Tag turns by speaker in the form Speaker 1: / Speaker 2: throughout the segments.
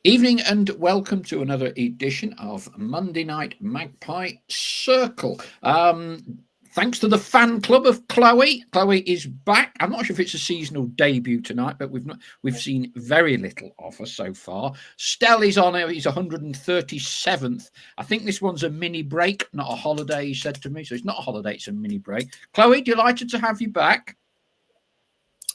Speaker 1: Evening and welcome to another edition of Monday Night Magpie Circle. Thanks to the fan club of Chloe. Chloe is back. I'm not sure if it's a seasonal debut tonight, but we've seen very little of her so far. Stell is on his 137th. I think this one's a mini break, not a holiday, he said to me. So it's not a holiday, it's a mini break. Chloe, delighted to have you back.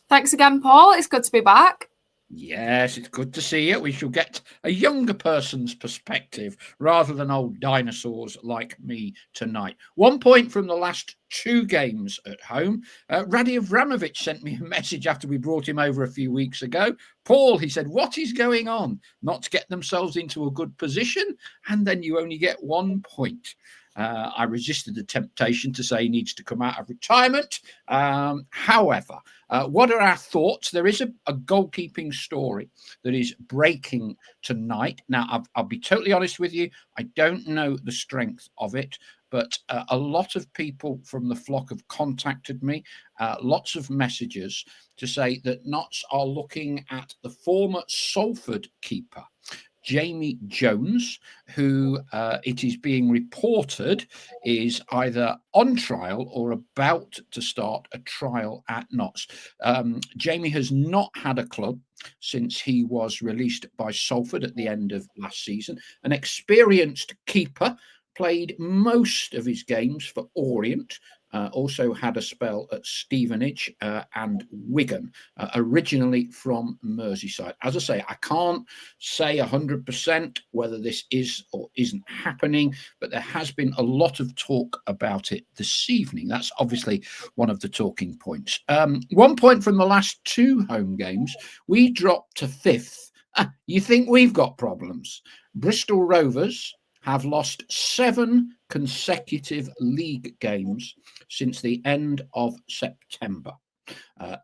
Speaker 2: Thanks again, Paul. It's good to be back.
Speaker 1: Yes, it's good to see you. We shall get a younger person's perspective rather than old dinosaurs like me tonight. 1 point from the last two games at home. Radi Avramovic sent me a message after we brought him over a few weeks ago. Paul, he said, what is going on? Not to get themselves into a good position, and then you only get 1 point. I resisted the temptation to say he needs to come out of retirement. However, what are our thoughts? There is a goalkeeping story that is breaking tonight. Now, I'll be totally honest with you. I don't know the strength of it, but a lot of people from the flock have contacted me, lots of messages to say that Notts are looking at the former Salford keeper, Jamie Jones, who it is being reported is either on trial or about to start a trial at Notts. Jamie has not had a club since he was released by Salford at the end of last season. An experienced keeper, played most of his games for Orient, also had a spell at Stevenage and Wigan, originally from Merseyside. As I say, I can't say 100% whether this is or isn't happening, but there has been a lot of talk about it this evening. That's obviously one of the talking points. 1 point from the last two home games. We dropped to fifth. You think we've got problems? Bristol Rovers have lost 7 consecutive league games since the end of September.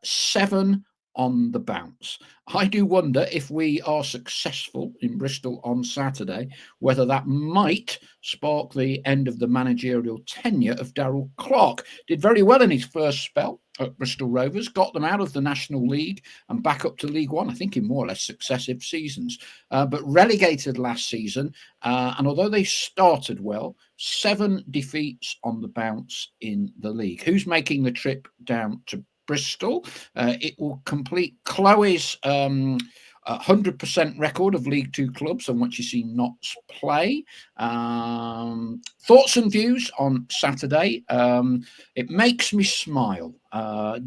Speaker 1: 7 on the bounce. I do wonder if we are successful in Bristol on Saturday, whether that might spark the end of the managerial tenure of Darrell Clarke. Did very well in his first spell at Bristol Rovers, got them out of the National League and back up to League One, I think in more or less successive seasons, but relegated last season. And although they started well, 7 defeats on the bounce in the league. Who's making the trip down to Bristol? It will complete Chloe's 100% record of League Two clubs on which you see Notts play. Thoughts and views on Saturday. It makes me smile.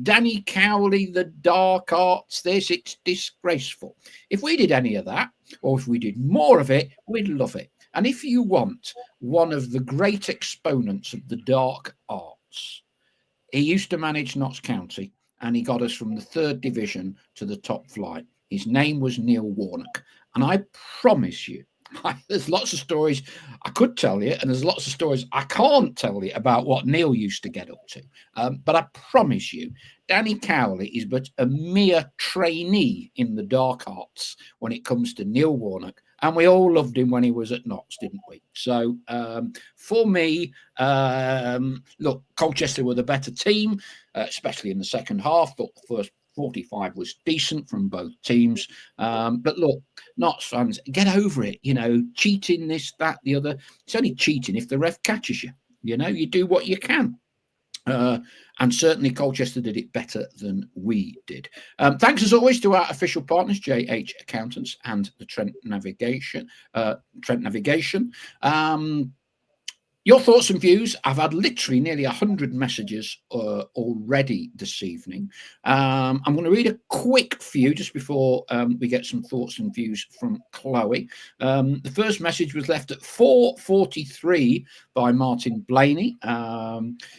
Speaker 1: Danny Cowley, the dark arts, it's disgraceful. If we did any of that, or if we did more of it, we'd love it. And if you want one of the great exponents of the dark arts, he used to manage Notts County and he got us from the 3rd division to the top flight. His name was Neil Warnock. And I promise you, there's lots of stories I could tell you, and there's lots of stories I can't tell you about what Neil used to get up to. But I promise you, Danny Cowley is but a mere trainee in the dark arts when it comes to Neil Warnock. And we all loved him when he was at Notts, didn't we? So for me, look, Colchester were the better team, especially in the second half. Thought the first 45 was decent from both teams. But look, Notts fans, get over it. You know, cheating, this, that, the other. It's only cheating if the ref catches you. You know, you do what you can. And certainly Colchester did it better than we did. Thanks as always to our official partners, JH Accountants and the Trent Navigation. Your thoughts and views. I've had literally nearly 100 messages already this evening. I'm going to read a quick few just before we get some thoughts and views from Chloe. The first message was left at 4:43 by Martin Blaney.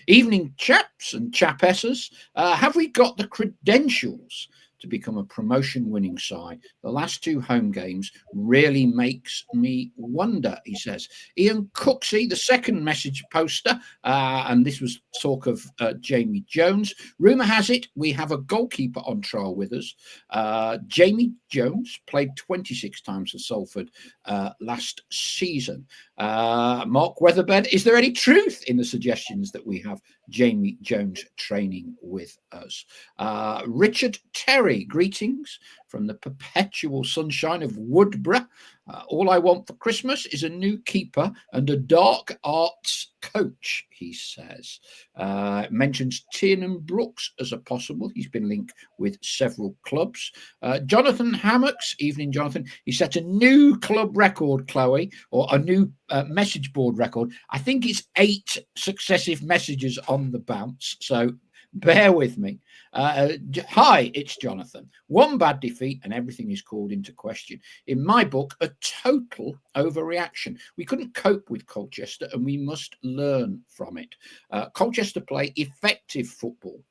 Speaker 1: Evening, chaps and chapesses. Have we got the credentials to become a promotion-winning side? The last 2 home games really makes me wonder, he says. Ian Cooksey, the second message poster, and this was talk of Jamie Jones. Rumour has it we have a goalkeeper on trial with us. Jamie Jones played 26 times for Salford last season. Mark Weatherbed, is there any truth in the suggestions that we have Jamie Jones training with us? Richard Terry, Gary, greetings from the perpetual sunshine of Woodborough. All I want for Christmas is a new keeper and a dark arts coach, he says. Mentions Tiernan Brooks as a possible. He's been linked with several clubs. Jonathan Hammocks, evening Jonathan, he set a new club record, Chloe, or a new message board record. I think it's 8 successive messages on the bounce, so bear with me. Hi, it's Jonathan. One bad defeat and everything is called into question. In my book, a total overreaction. We couldn't cope with Colchester and we must learn from it. Colchester play effective football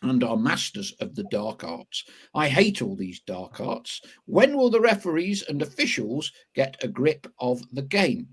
Speaker 1: and are masters of the dark arts. I hate all these dark arts. When will the referees and officials get a grip of the game?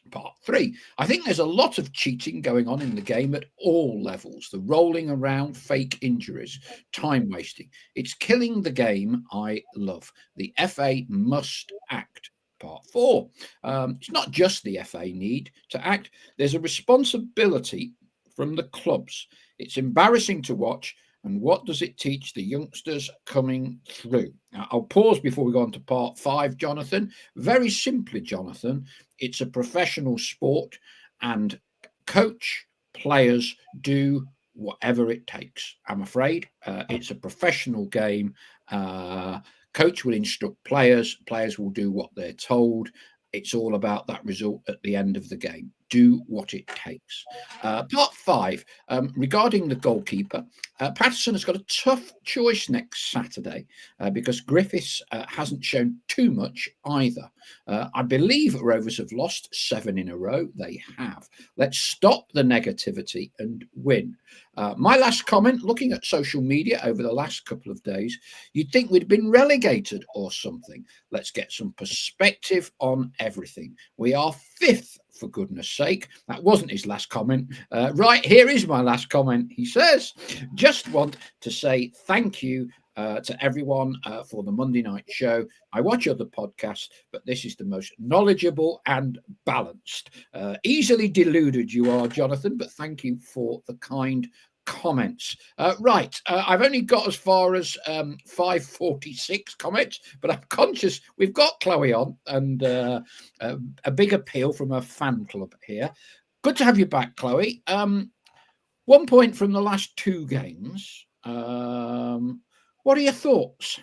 Speaker 1: Part 3. I think there's a lot of cheating going on in the game at all levels. The rolling around, fake injuries, time wasting. It's killing the game I love. The FA must act. Part 4. It's not just the FA need to act. There's a responsibility from the clubs. It's embarrassing to watch. And what does it teach the youngsters coming through? Now, I'll pause before we go on to part 5, Jonathan. Very simply, Jonathan, it's a professional sport and coach, players do whatever it takes. I'm afraid it's a professional game. Coach will instruct players. Players will do what they're told. It's all about that result at the end of the game. Do what it takes. Part 5, regarding the goalkeeper, Patterson has got a tough choice next Saturday because Griffiths hasn't shown too much either. I believe Rovers have lost 7 in a row. They have. Let's stop the negativity and win. My last comment, looking at social media over the last couple of days, you'd think we'd been relegated or something. Let's get some perspective on everything. We are 5th, for goodness sake. That wasn't his last comment. Right, here is my last comment. He says, just want to say thank you to everyone for the Monday night show. I watch other podcasts, but this is the most knowledgeable and balanced. Easily deluded you are, Jonathan, but thank you for the kind comments. Right, I've only got as far as 546 comments, but I'm conscious we've got Chloe on and a big appeal from a fan club here. Good to have you back, Chloe. 1 point from the last 2 games. What are your thoughts?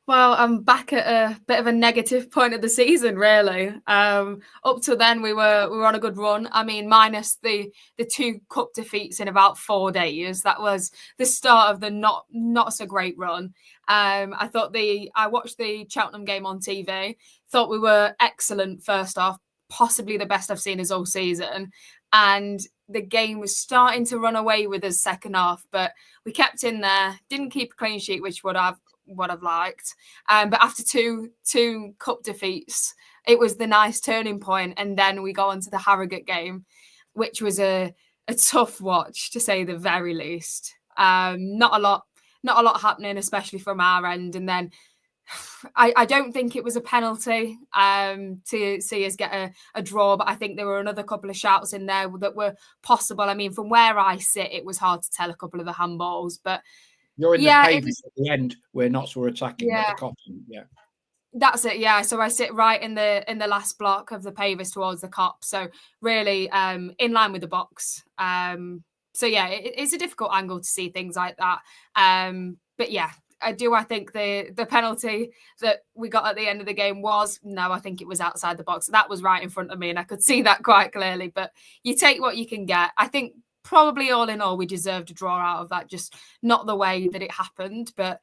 Speaker 2: Well, I'm back at a bit of a negative point of the season, really. Up to then, we were on a good run. I mean, minus the 2 cup defeats in about 4 days. That was the start of the not so great run. I watched the Cheltenham game on TV. Thought we were excellent first half, possibly the best I've seen us all season. And the game was starting to run away with us second half, but we kept in there. Didn't keep a clean sheet, which would have liked. But after two cup defeats, it was the nice turning point. And then we go on to the Harrogate game, which was a tough watch, to say the very least. Not a lot happening, especially from our end. And then I don't think it was a penalty to see us get a draw, but I think there were another couple of shouts in there that were possible. I mean, from where I sit, it was hard to tell a couple of the handballs, but
Speaker 1: you're in the pavement at the end where Notts were attacking.
Speaker 2: Yeah,
Speaker 1: at the Cotton. Yeah,
Speaker 2: that's it. Yeah, so I sit right in the last block of the pavers towards the cop, so really in line with the box. So yeah, it's a difficult angle to see things like that. But yeah. I think the penalty that we got at the end of the game I think it was outside the box. That was right in front of me and I could see that quite clearly, but you take what you can get. I think probably all in all, we deserved a draw out of that, just not the way that it happened, but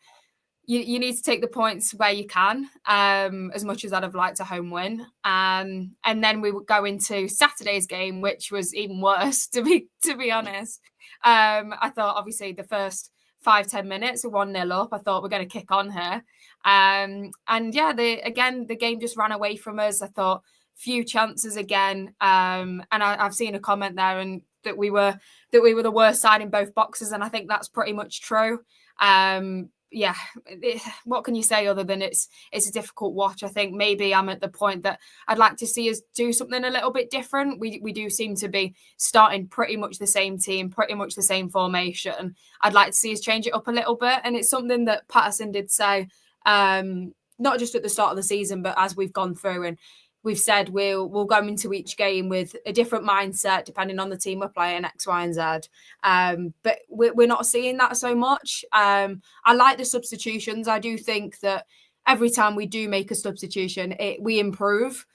Speaker 2: you need to take the points where you can, as much as I'd have liked a home win. And then we would go into Saturday's game, which was even worse, to be honest. I thought obviously the first 5-10 minutes, 1-0 up. I thought we're going to kick on here. And yeah, the game just ran away from us. I thought few chances again. And I've seen a comment there and that we were the worst side in both boxes. And I think that's pretty much true. yeah, what can you say other than it's a difficult watch? I think maybe I'm at the point that I'd like to see us do something a little bit different. We do seem to be starting pretty much the same team, pretty much the same formation. I'd like to see us change it up a little bit, and it's something that Patterson did say, not just at the start of the season, but as we've gone through, and we've said we'll go into each game with a different mindset depending on the team we're playing, X, Y, and Z. But we're not seeing that so much. I like the substitutions. I do think that every time we do make a substitution, we improve,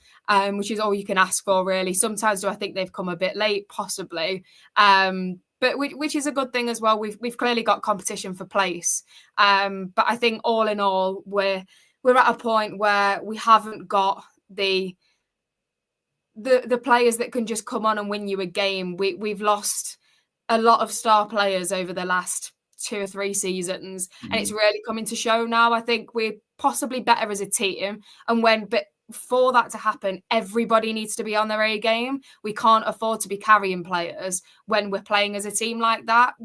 Speaker 2: which is all you can ask for, really. Sometimes do I think they've come a bit late? Possibly. But which is a good thing as well. We've clearly got competition for place. But I think all in all, we're at a point where we haven't got the players that can just come on and win you a game. We've lost a lot of star players over the last 2 or 3 seasons, and it's really coming to show now. I think we're possibly better as a team, but for that to happen, everybody needs to be on their A game. We can't afford to be carrying players when we're playing as a team like that.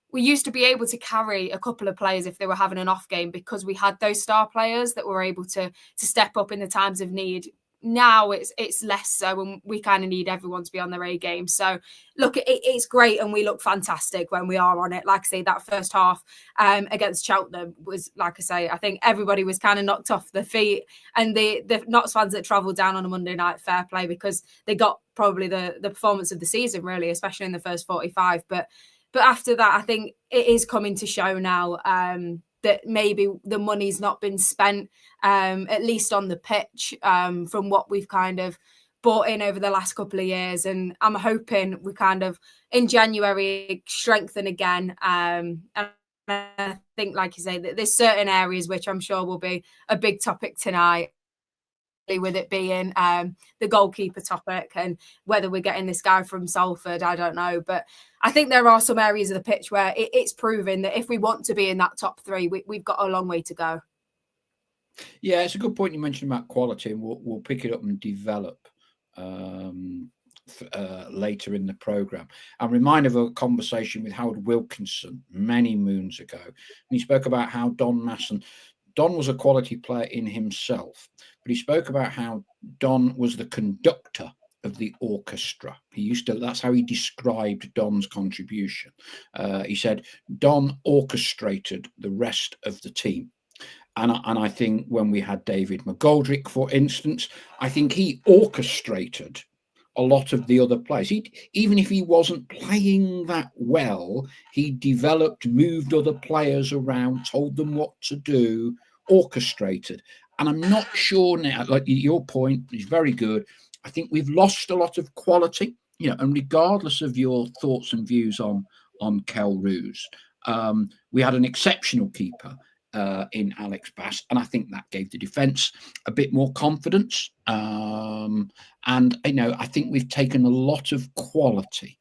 Speaker 2: We used to be able to carry a couple of players if they were having an off game because we had those star players that were able to step up in the times of need. Now it's less so, and we kind of need everyone to be on their A game. So look, it's great, and we look fantastic when we are on it. Like I say, that first half against Cheltenham was, like I say, I think everybody was kind of knocked off their feet, and the Notts fans that travelled down on a Monday night, fair play, because they got probably the performance of the season, really, especially in the first 45. But after that, I think it is coming to show now that maybe the money's not been spent, at least on the pitch, from what we've kind of bought in over the last couple of years. And I'm hoping we kind of, in January, strengthen again. And I think, like you say, that there's certain areas which I'm sure will be a big topic tonight, with it being the goalkeeper topic, and whether we're getting this guy from Salford, I don't know. But I think there are some areas of the pitch where it's proven that if we want to be in that top 3, we've got a long way to go.
Speaker 1: Yeah, it's a good point you mentioned about quality, and we'll pick it up and develop later in the programme. I'm reminded of a conversation with Howard Wilkinson many moons ago, and he spoke about how Don was a quality player in himself, but he spoke about how Don was the conductor of the orchestra. That's how he described Don's contribution. He said Don orchestrated the rest of the team. And I think when we had David McGoldrick, for instance, I think he orchestrated a lot of the other players. Even if he wasn't playing that well, he developed, moved other players around, told them what to do, orchestrated. And I'm not sure now, like your point is very good. I think we've lost a lot of quality, and regardless of your thoughts and views on Kel Roos, we had an exceptional keeper in Alex Bass, and I think that gave the defence a bit more confidence. And I think we've taken a lot of quality,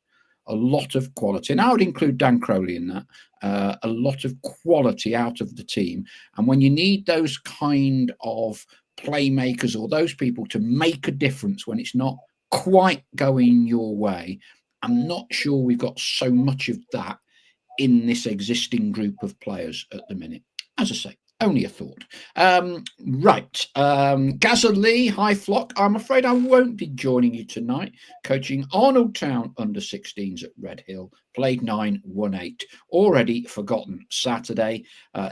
Speaker 1: and I would include Dan Crowley in that. A lot of quality out of the team, and when you need those kind of playmakers or those people to make a difference when it's not quite going your way, I'm not sure we've got so much of that in this existing group of players at the minute. As I say, only a thought. Right. Gazza Lee, hi Flock. I'm afraid I won't be joining you tonight. Coaching Arnold Town under-16s at Red Hill. Played 9, won 8. Already forgotten Saturday.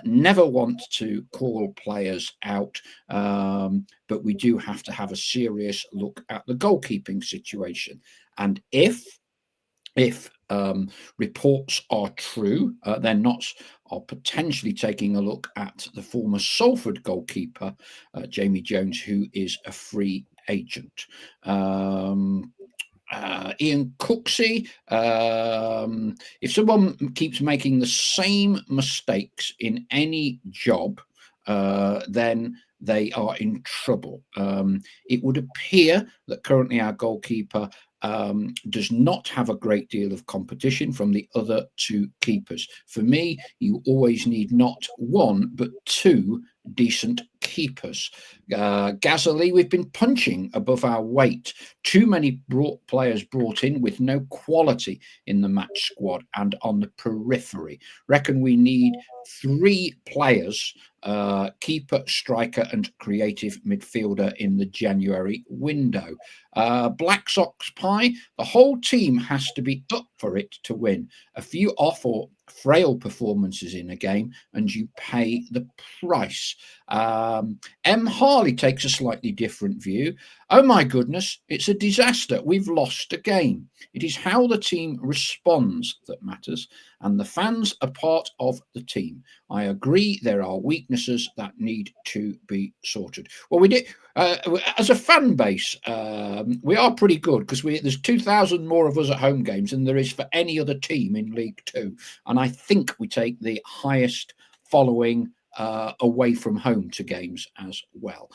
Speaker 1: Never want to call players out, but we do have to have a serious look at the goalkeeping situation. And if reports are true, then Notts are potentially taking a look at the former Salford goalkeeper, Jamie Jones, who is a free agent. Ian Cooksey, if someone keeps making the same mistakes in any job, then they are in trouble. It would appear that currently our goalkeeper does not have a great deal of competition from the other 2 keepers. For me, you always need not 1 but 2 decent keepers. Gazali, we've been punching above our weight. Too many players brought in with no quality in the match squad and on the periphery. Reckon we need 3 players, keeper, striker and creative midfielder in the January window. Black Sox Pie, the whole team has to be up for it to win. A few off or frail performances in a game and you pay the price. M. Harley takes a slightly different view. Oh my goodness, it's a disaster. We've lost a game. It is how the team responds that matters, and the fans are part of the team. I agree there are weaknesses that need to be sorted. Well, we did as a fan base, we are pretty good because there's 2,000 more of us at home games than there is for any other team in League Two, and I think we take the highest following away from home to games as well.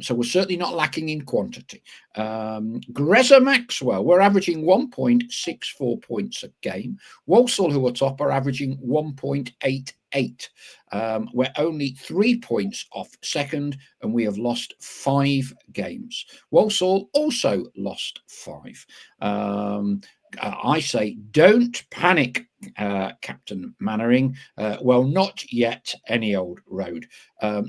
Speaker 1: So we're certainly not lacking in quantity. Greza Maxwell, we're averaging 1.64 points a game. Walsall, who are top, are averaging 1.88. We're only 3 points off second, and we have lost 5 games. Walsall also lost 5. I say, don't panic, Captain Mannering. Well, not yet any old road.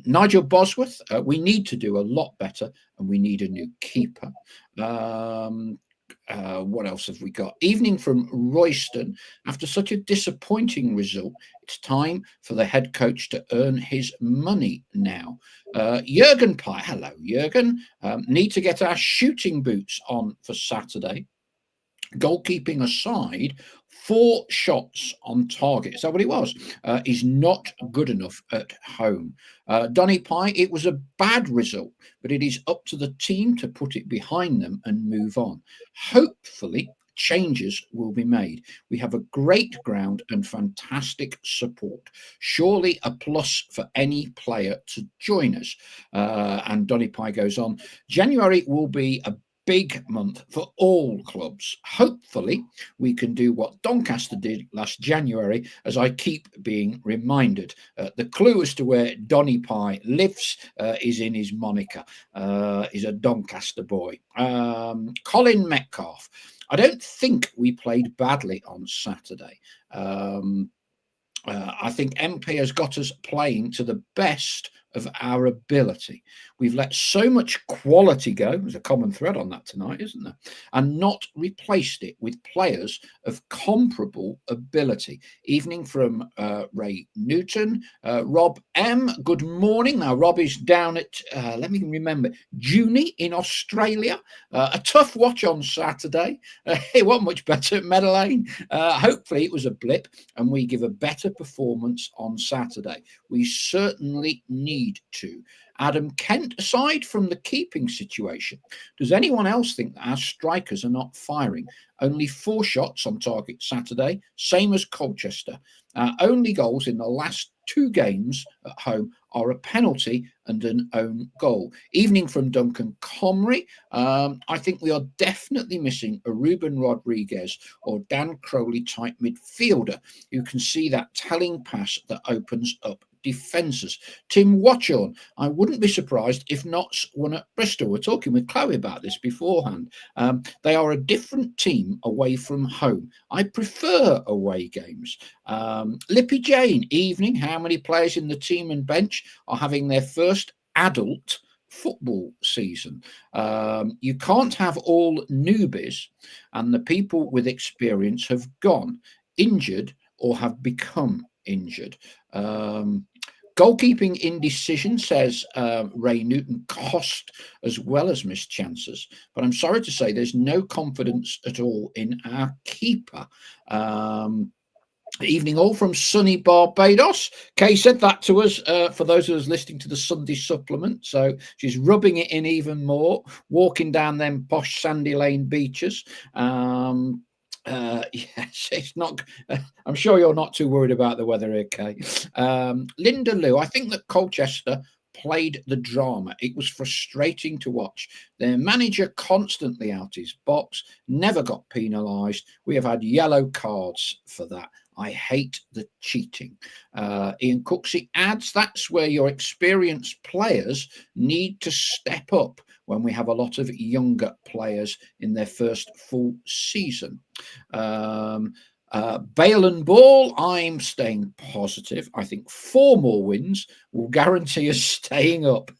Speaker 1: Nigel Bosworth, we need to do a lot better, and we need a new keeper. What else have we got? Evening from Royston. After such a disappointing result, it's time for the head coach to earn his money now. Jurgen Pye, hello, Jurgen. Need to get our shooting boots on for Saturday. Goalkeeping aside, 4 shots on target. Is that what it was? Is not good enough at home. Donny Pye, it was a bad result, but it is up to the team to put it behind them and move on. Hopefully, changes will be made. We have a great ground and fantastic support. Surely a plus for any player to join us. And Donny Pye goes on, January will be a big month for all clubs. Hopefully we can do what Doncaster did last January, as I keep being reminded. The clue as to where Donny Pye lives is in his moniker. He's a Doncaster boy. Colin Metcalf, I don't think we played badly on Saturday. I think MP has got us playing to the best of our ability. We've let so much quality go, there's a common thread on that tonight, isn't there? And not replaced it with players of comparable ability. Evening from Ray Newton. Rob M, good morning. Now, Rob is down at, let me remember, Junie in Australia. A tough watch on Saturday. It wasn't much better at Meadow Lane. Hopefully it was a blip and we give a better performance on Saturday. We certainly need to. Adam Kent, aside from the keeping situation, does anyone else think that our strikers are not firing? Only 4 shots on target Saturday, same as Colchester. Our only goals in the last 2 games at home are a penalty and an own goal. Evening from Duncan Comrie. I think we are definitely missing a Ruben Rodriguez or Dan Crowley type midfielder who can see that telling pass that opens up defences. Tim Watchorn, I wouldn't be surprised if Notts won at Bristol. We're talking with Chloe about this beforehand. They are a different team away from home. I prefer away games. Lippy Jane, evening. How many players in the team and bench are having their first adult football season? You can't have all newbies, and the people with experience have gone injured or have become injured. Goalkeeping indecision, says Ray Newton, cost as well as missed chances. But I'm sorry to say there's no confidence at all in our keeper. Evening all from sunny Barbados. Kay said that to us for those of us listening to the Sunday supplement. So she's rubbing it in even more, walking down them posh sandy lane beaches. Yes, it's not. I'm sure you're not too worried about the weather here, Kay. Linda Lou, I think that Colchester played the drama. It was frustrating to watch. Their manager constantly out his box, never got penalised. We have had yellow cards for that. I hate the cheating. Ian Cooksey adds, that's where your experienced players need to step up when we have a lot of younger players in their first full season. Bale and Ball, I'm staying positive. I think 4 more wins will guarantee us staying up.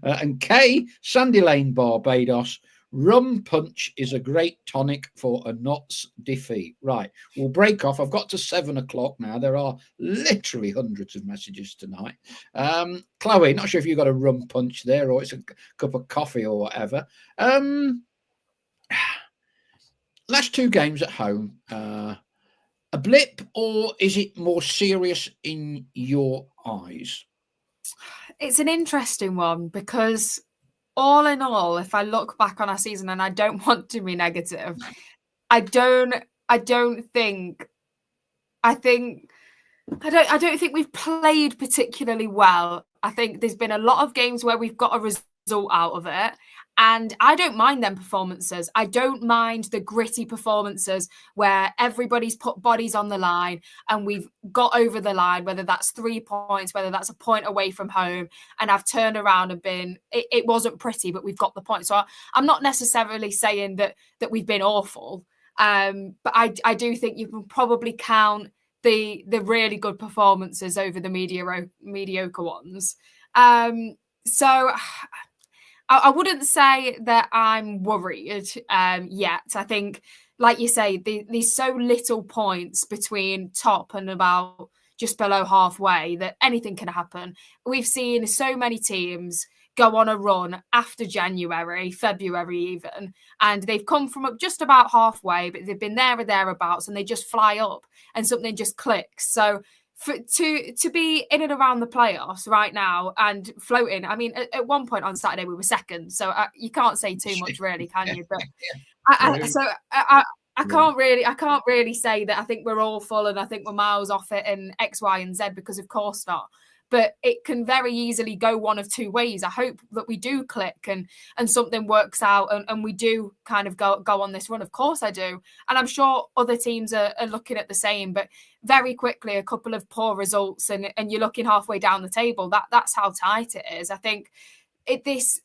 Speaker 1: And Kay, Sandy Lane, Barbados, rum punch is a great tonic for a Notts defeat. Right, we'll break off. I've got to 7 o'clock now. There are literally hundreds of messages tonight. Chloe, not sure if you've got a rum punch there or it's a cup of coffee or whatever. Last 2 games at home, a blip, or is it more serious in your eyes?
Speaker 2: It's an interesting one because all in all, if I look back on our season, and I don't want to be negative, I don't think we've played particularly well. I think there's been a lot of games where we've got a result out of it. And I don't mind them performances. I don't mind the gritty performances where everybody's put bodies on the line and we've got over the line, whether that's 3 points, whether that's a point away from home. And I've turned around and it wasn't pretty, but we've got the point. So I'm not necessarily saying that we've been awful. But I do think you can probably count the really good performances over the mediocre ones. So I wouldn't say that I'm worried yet. I think, like you say, there's so little points between top and about just below halfway that anything can happen. We've seen so many teams go on a run after January, February even, and they've come from up just about halfway, but they've been there or thereabouts and they just fly up and something just clicks. So to be in and around the playoffs right now and floating, I mean, at one point on Saturday we were second, so you can't say too much, really, can you? But I can't really say that I think we're awful and I think we're miles off it and X, Y, and Z, because of course not. But it can very easily go one of 2 ways. I hope that we do click and something works out and we do kind of go on this run. Of course I do. And I'm sure other teams are looking at the same. But very quickly, a couple of poor results and you're looking halfway down the table. That's how tight it is. I think this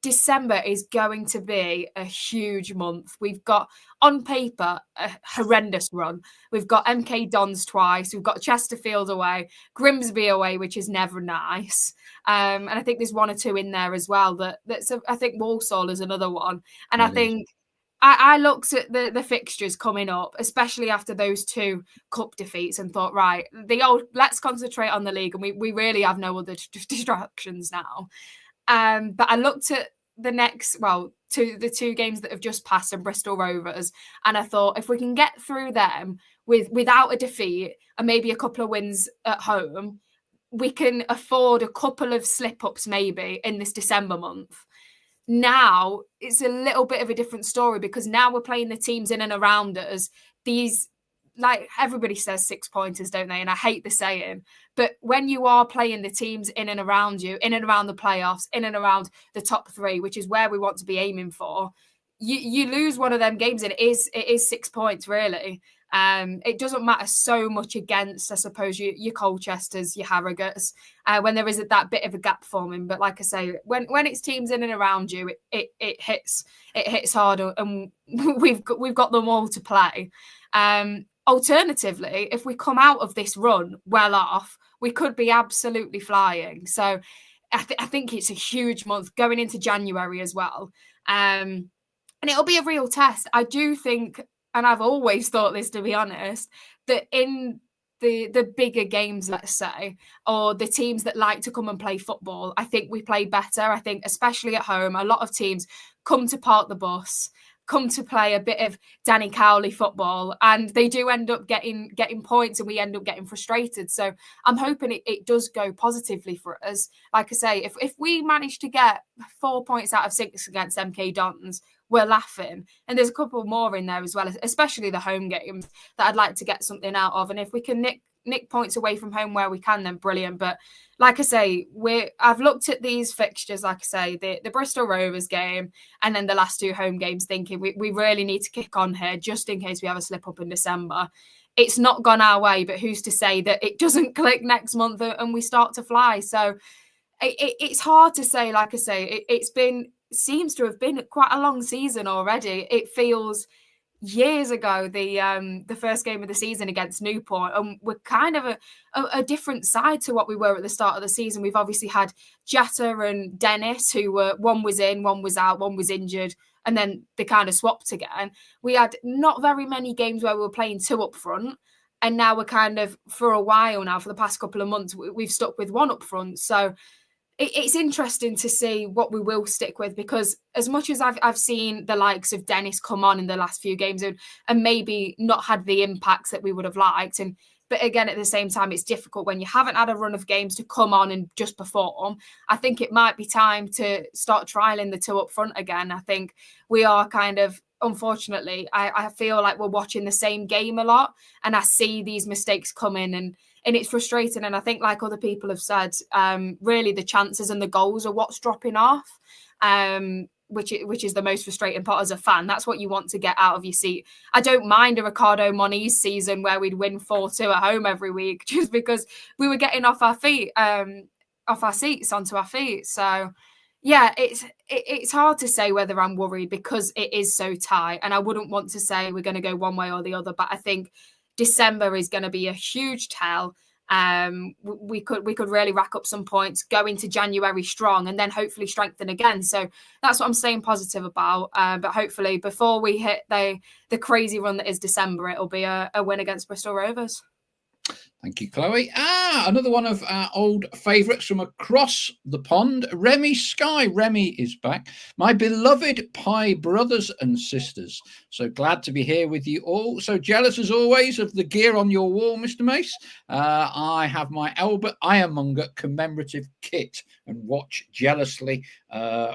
Speaker 2: December is going to be a huge month. We've got, on paper, a horrendous run. We've got MK Dons twice. We've got Chesterfield away, Grimsby away, which is never nice. And I think there's 1 or 2 in there as well. I think Walsall is another one. And I think I looked at the fixtures coming up, especially after those 2 cup defeats, and thought, right, let's concentrate on the league. And we really have no other distractions now. But I looked at the 2 games that have just passed and Bristol Rovers, and I thought if we can get through them without a defeat and maybe a couple of wins at home, we can afford a couple of slip-ups maybe in this December month. Now it's a little bit of a different story because now we're playing the teams in and around us. These, like everybody says, 6-pointers, don't they? And I hate the saying, but when you are playing the teams in and around you, in and around the playoffs, in and around the top 3, which is where we want to be aiming for, you lose one of them games and it is 6 points really. It doesn't matter so much against, I suppose, your Colchesters, your Harrogates, when there isn't that bit of a gap forming. But like I say, when it's teams in and around you, it hits harder, and we've got them all to play. Alternatively, if we come out of this run well off, we could be absolutely flying. So I think it's a huge month going into January as well. And it'll be a real test. I do think, and I've always thought this, to be honest, that in the bigger games, let's say, or the teams that like to come and play football, I think we play better. I think especially at home, a lot of teams come to park the bus, come to play a bit of Danny Cowley football, and they do end up getting points and we end up getting frustrated. So I'm hoping it does go positively for us. Like I say, if we manage to get 4 points out of 6 against MK Dons, we're laughing. And there's a couple more in there as well, especially the home games that I'd like to get something out of. And if we can nick points away from home where we can, then brilliant. But like I say, I've looked at these fixtures, like I say, the Bristol Rovers game and then the last 2 home games, thinking we really need to kick on here just in case we have a slip up in December. it's not gone our way, but who's to say that it doesn't click next month and we start to fly? So it's hard to say. Like I say, seems to have been quite a long season already. It feels years ago, the first game of the season against Newport, and we're kind of a different side to what we were at the start of the season. We've obviously had Jetta and Dennis, who were, one was in, one was out, one was injured, and then they kind of swapped again. We had not very many games where we were playing two up front, and now we're kind of, for a while now, for the past couple of months, we've stuck with one up front. So it's interesting to see what we will stick with, because as much as I've seen the likes of Dennis come on in the last few games and maybe not had the impacts that we would have liked, but again, at the same time, it's difficult when you haven't had a run of games to come on and just perform. I think it might be time to start trialing the two up front again. I think we are kind of, unfortunately, I feel like we're watching the same game a lot, and I see these mistakes come in, and it's frustrating. And I think, like other people have said, really the chances and the goals are what's dropping off, which is the most frustrating part as a fan. That's what you want to get out of your seat. I don't mind a Ricardo Moniz season where we'd win 4-2 at home every week, just because we were getting off our seats onto our feet. So yeah, it's hard to say whether I'm worried, because it is so tight, and I wouldn't want to say we're going to go one way or the other. But I think December is going to be a huge tell. We could really rack up some points, go into January strong, and then hopefully strengthen again. So that's what I'm staying positive about. But hopefully, before we hit the crazy run that is December, it'll be a win against Bristol Rovers.
Speaker 1: Thank you, Chloe. Another one of our old favourites from across the pond, Remy Sky. Remy is back. My beloved Pie brothers and sisters. So glad to be here with you all. So jealous as always of the gear on your wall, Mr. Mace. I have my Albert Ironmonger commemorative kit and watch jealously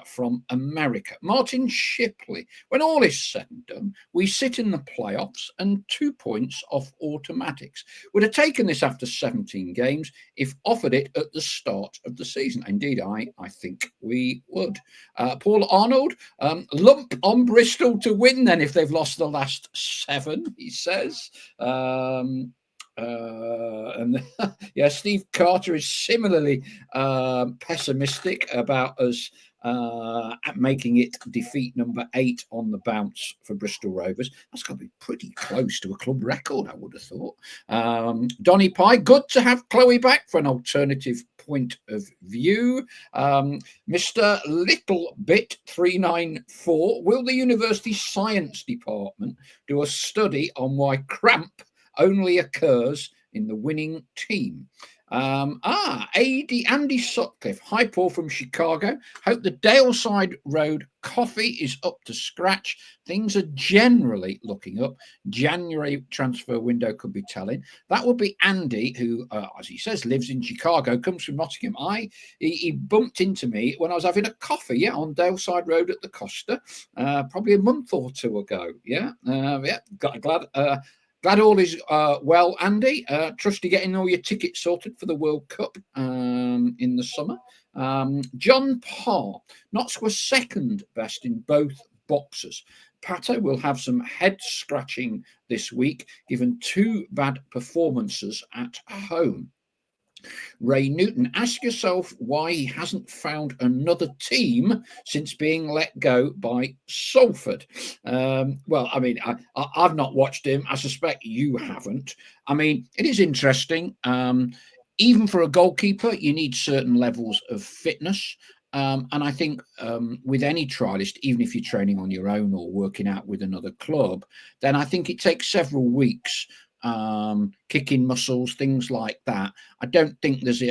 Speaker 1: from America. Martin Shipley. When all is said and done, we sit in the playoffs and 2 points off automatics. Would have taken this after 17 games if offered it at the start of the season. Indeed, I think we would. Paul Arnold, lump on Bristol to win then if they've lost the last 7, he says. And yeah, Steve Carter is similarly pessimistic about us making it defeat number 8 on the bounce for Bristol Rovers. That's got to be pretty close to a club record, I would have thought. Donny Pye, good to have Chloe back for an alternative point of view. Mr. Littlebit 394, will the university science department do a study on why cramp only occurs in the winning team? Andy Sutcliffe. Hi, Paul from Chicago. Hope the Daleside Road coffee is up to scratch. Things are generally looking up. January transfer window could be telling. That would be Andy, who, as he says, lives in Chicago, comes from Nottingham. He bumped into me when I was having a coffee, on Daleside Road at the Costa, probably a month or 2 ago. Glad all is well, Andy. Trust you getting all your tickets sorted for the World Cup in the summer. John Parr, Notts were second best in both boxes. Pato will have some head scratching this week, given 2 bad performances at home. Ray Newton, ask yourself why he hasn't found another team since being let go by Salford. Well, I mean, I've not watched him. I suspect you haven't. I mean, it is interesting. Even for a goalkeeper, you need certain levels of fitness. And I think with any trialist, even if you're training on your own or working out with another club, then I think it takes several weeks, kicking muscles, things like that. I don't think there's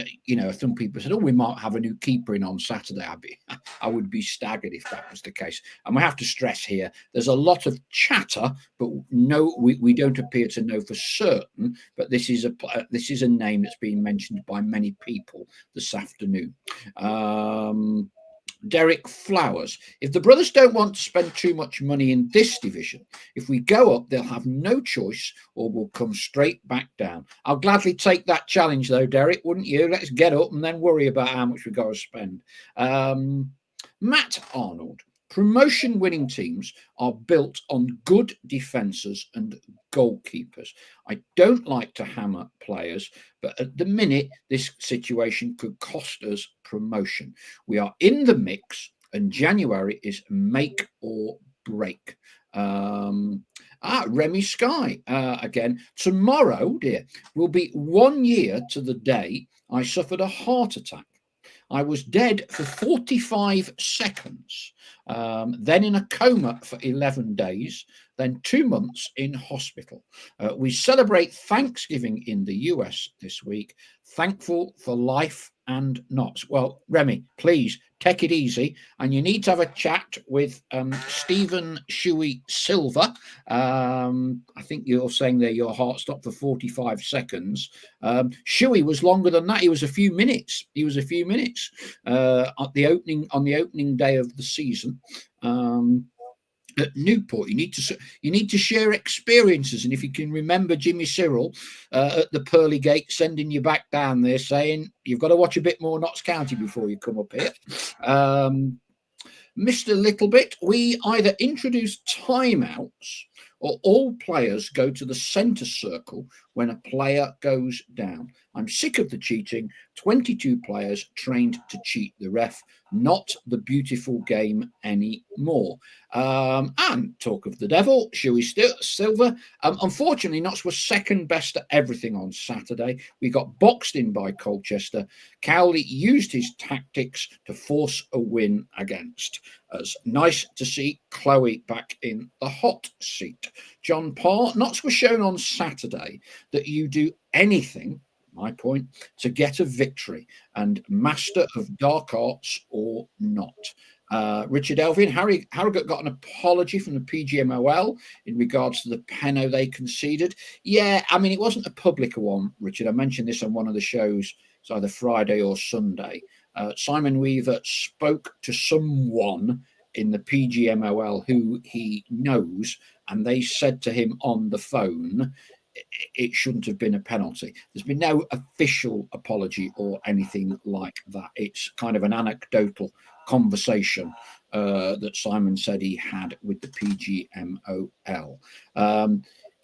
Speaker 1: some people said, we might have a new keeper in on Saturday. I would be staggered if that was the case. And we have to stress here, there's a lot of chatter, but no, we don't appear to know for certain, but this is a name that's been mentioned by many people this afternoon. Derek Flowers. If the brothers don't want to spend too much money in this division, if we go up, they'll have no choice or will come straight back down. I'll gladly take that challenge though, Derek, wouldn't you? Let's get up and then worry about how much we've got to spend. Matt Arnold. Promotion winning teams are built on good defences and goalkeepers. I don't like to hammer players, but at the minute, this situation could cost us promotion. We are in the mix, and January is make or break. Remy Sky again. Tomorrow, dear, will be 1 year to the day I suffered a heart attack. I was dead for 45 seconds, then in a coma for 11 days, then 2 months in hospital. We celebrate Thanksgiving in the US this week. Thankful for life and not. Well, Remy, please take it easy. And you need to have a chat with Stephen Shuey Silver. I think you're saying there your heart stopped for 45 seconds. Shuey was longer than that. He was a few minutes. At the opening day of the season. At Newport, you need to share experiences, and if you can remember Jimmy Cyril at the Pearly Gate sending you back down there saying you've got to watch a bit more Notts County before you come up here. Mr. Littlebit, we either introduce timeouts or all players go to the centre circle when a player goes down. I'm sick of the cheating. 22 players trained to cheat the ref, not the beautiful game anymore. And talk of the devil, Shuey Silver. Unfortunately, Notts was second best at everything on Saturday. We got boxed in by Colchester. Cowley used his tactics to force a win against us. Nice to see Chloe back in the hot seat. John Parr, Notts was shown on Saturday that you do anything, my point, to get a victory, and master of dark arts or not. Richard Elvin, Harrogate got an apology from the PGMOL in regards to the penalty they conceded. Yeah, I mean, it wasn't a public one, Richard. I mentioned this on one of the shows. It's either Friday or Sunday. Simon Weaver spoke to someone in the PGMOL who he knows, and they said to him on the phone, it shouldn't have been a penalty. There's been no official apology or anything like that. It's kind of an anecdotal conversation that Simon said he had with the PGMOL.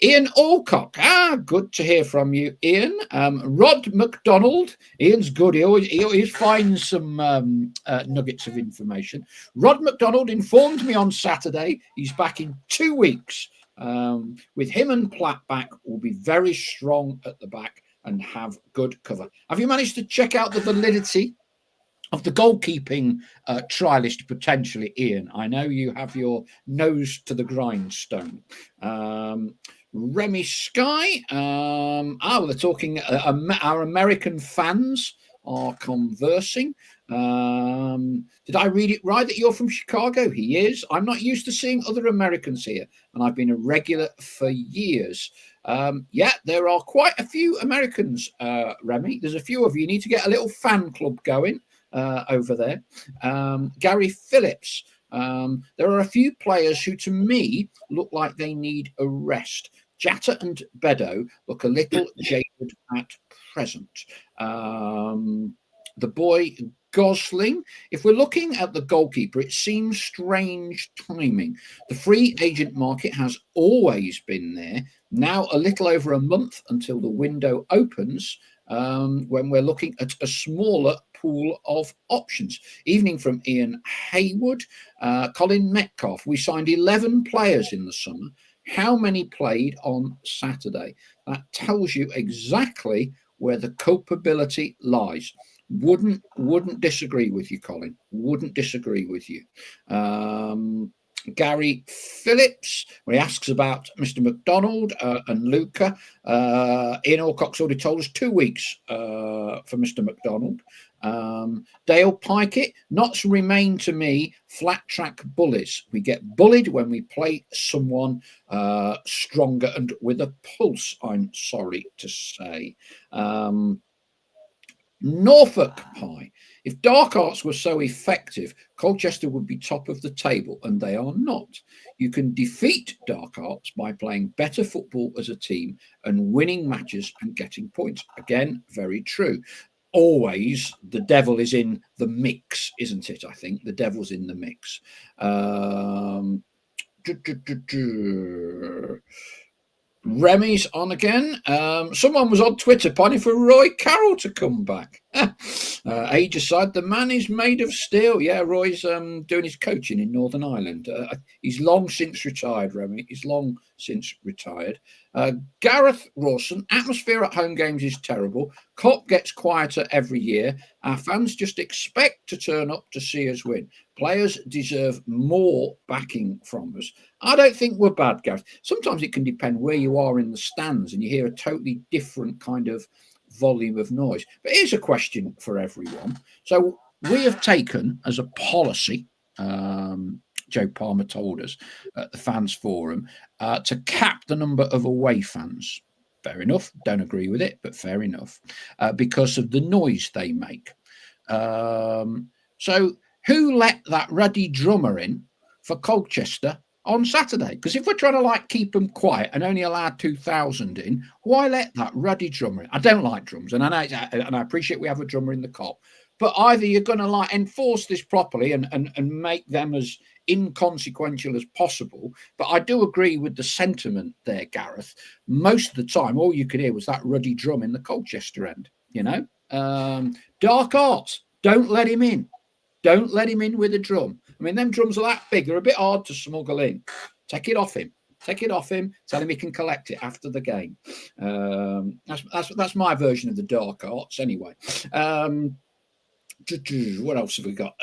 Speaker 1: Ian Alcock, good to hear from you, Ian. Rod McDonald, Ian's good. He always finds some nuggets of information. Rod McDonald informed me on Saturday he's back in 2 weeks. With him and Platt back, will be very strong at the back and have good cover. Have you managed to check out the validity of the goalkeeping trialist potentially, Ian? I know you have your nose to the grindstone. Remy Sky, they're talking, our American fans are conversing. Did I read it right that you're from Chicago? He is. I'm not used to seeing other Americans here, and I've been a regular for years. Yeah, there are quite a few Americans, Remy. There's a few of you. You need to get a little fan club going over there. Gary Phillips. There are a few players who, to me, look like they need a rest. Jatta and Beddoe look a little jaded at present. The boy Gosling, if we're looking at the goalkeeper, it seems strange timing. The free agent market has always been there. Now a little over a month until the window opens, when we're looking at a smaller pool of options. Evening from Ian Haywood. Colin Metcalf, we signed 11 players in the summer. How many played on Saturday? That tells you exactly where the culpability lies. Wouldn't disagree with you, Colin. Wouldn't disagree with you. Gary Phillips, when he asks about Mr. McDonald and Luca, Ian Alcock's already told us 2 weeks for Mr. McDonald. Dale Pikett, Notts remain to me flat track bullies. We get bullied when we play someone stronger and with a pulse, I'm sorry to say. Norfolk Pie. If dark arts were so effective, Colchester would be top of the table, and they are not. You can defeat dark arts by playing better football as a team and winning matches and getting points. Again, very true. always the devil is in the mix, isn't it? I think the devil's in the mix. Remy's on again. Someone was on Twitter pining for Roy Carroll to come back. Age aside, the man is made of steel. Yeah, Roy's doing his coaching in Northern Ireland. He's long since retired, Remy. He's long since retired. Gareth Rawson, atmosphere at home games is terrible. Cop gets quieter every year. Our fans just expect to turn up to see us win. Players deserve more backing from us. I don't think we're bad, Gareth. Sometimes it can depend where you are in the stands and you hear a totally different kind of volume of noise. But here's a question for everyone. So we have taken as a policy, Joe Palmer told us at the fans forum, to cap the number of away fans. Fair enough. Don't agree with it, but fair enough. Because of the noise they make. So who let that ruddy drummer in for Colchester on Saturday? Because if we're trying to keep them quiet and only allow 2,000 in, why let that ruddy drummer in? I don't like drums, and I appreciate we have a drummer in the Cop, but either you're going to enforce this properly and make them as inconsequential as possible. But I do agree with the sentiment there, Gareth. Most of the time, all you could hear was that ruddy drum in the Colchester end. Dark arts. Don't let him in. Don't let him in with a drum. I mean, them drums are that big. They're a bit hard to smuggle in. Take it off him. Take it off him. Tell him he can collect it after the game. That's my version of the dark arts anyway. What else have we got?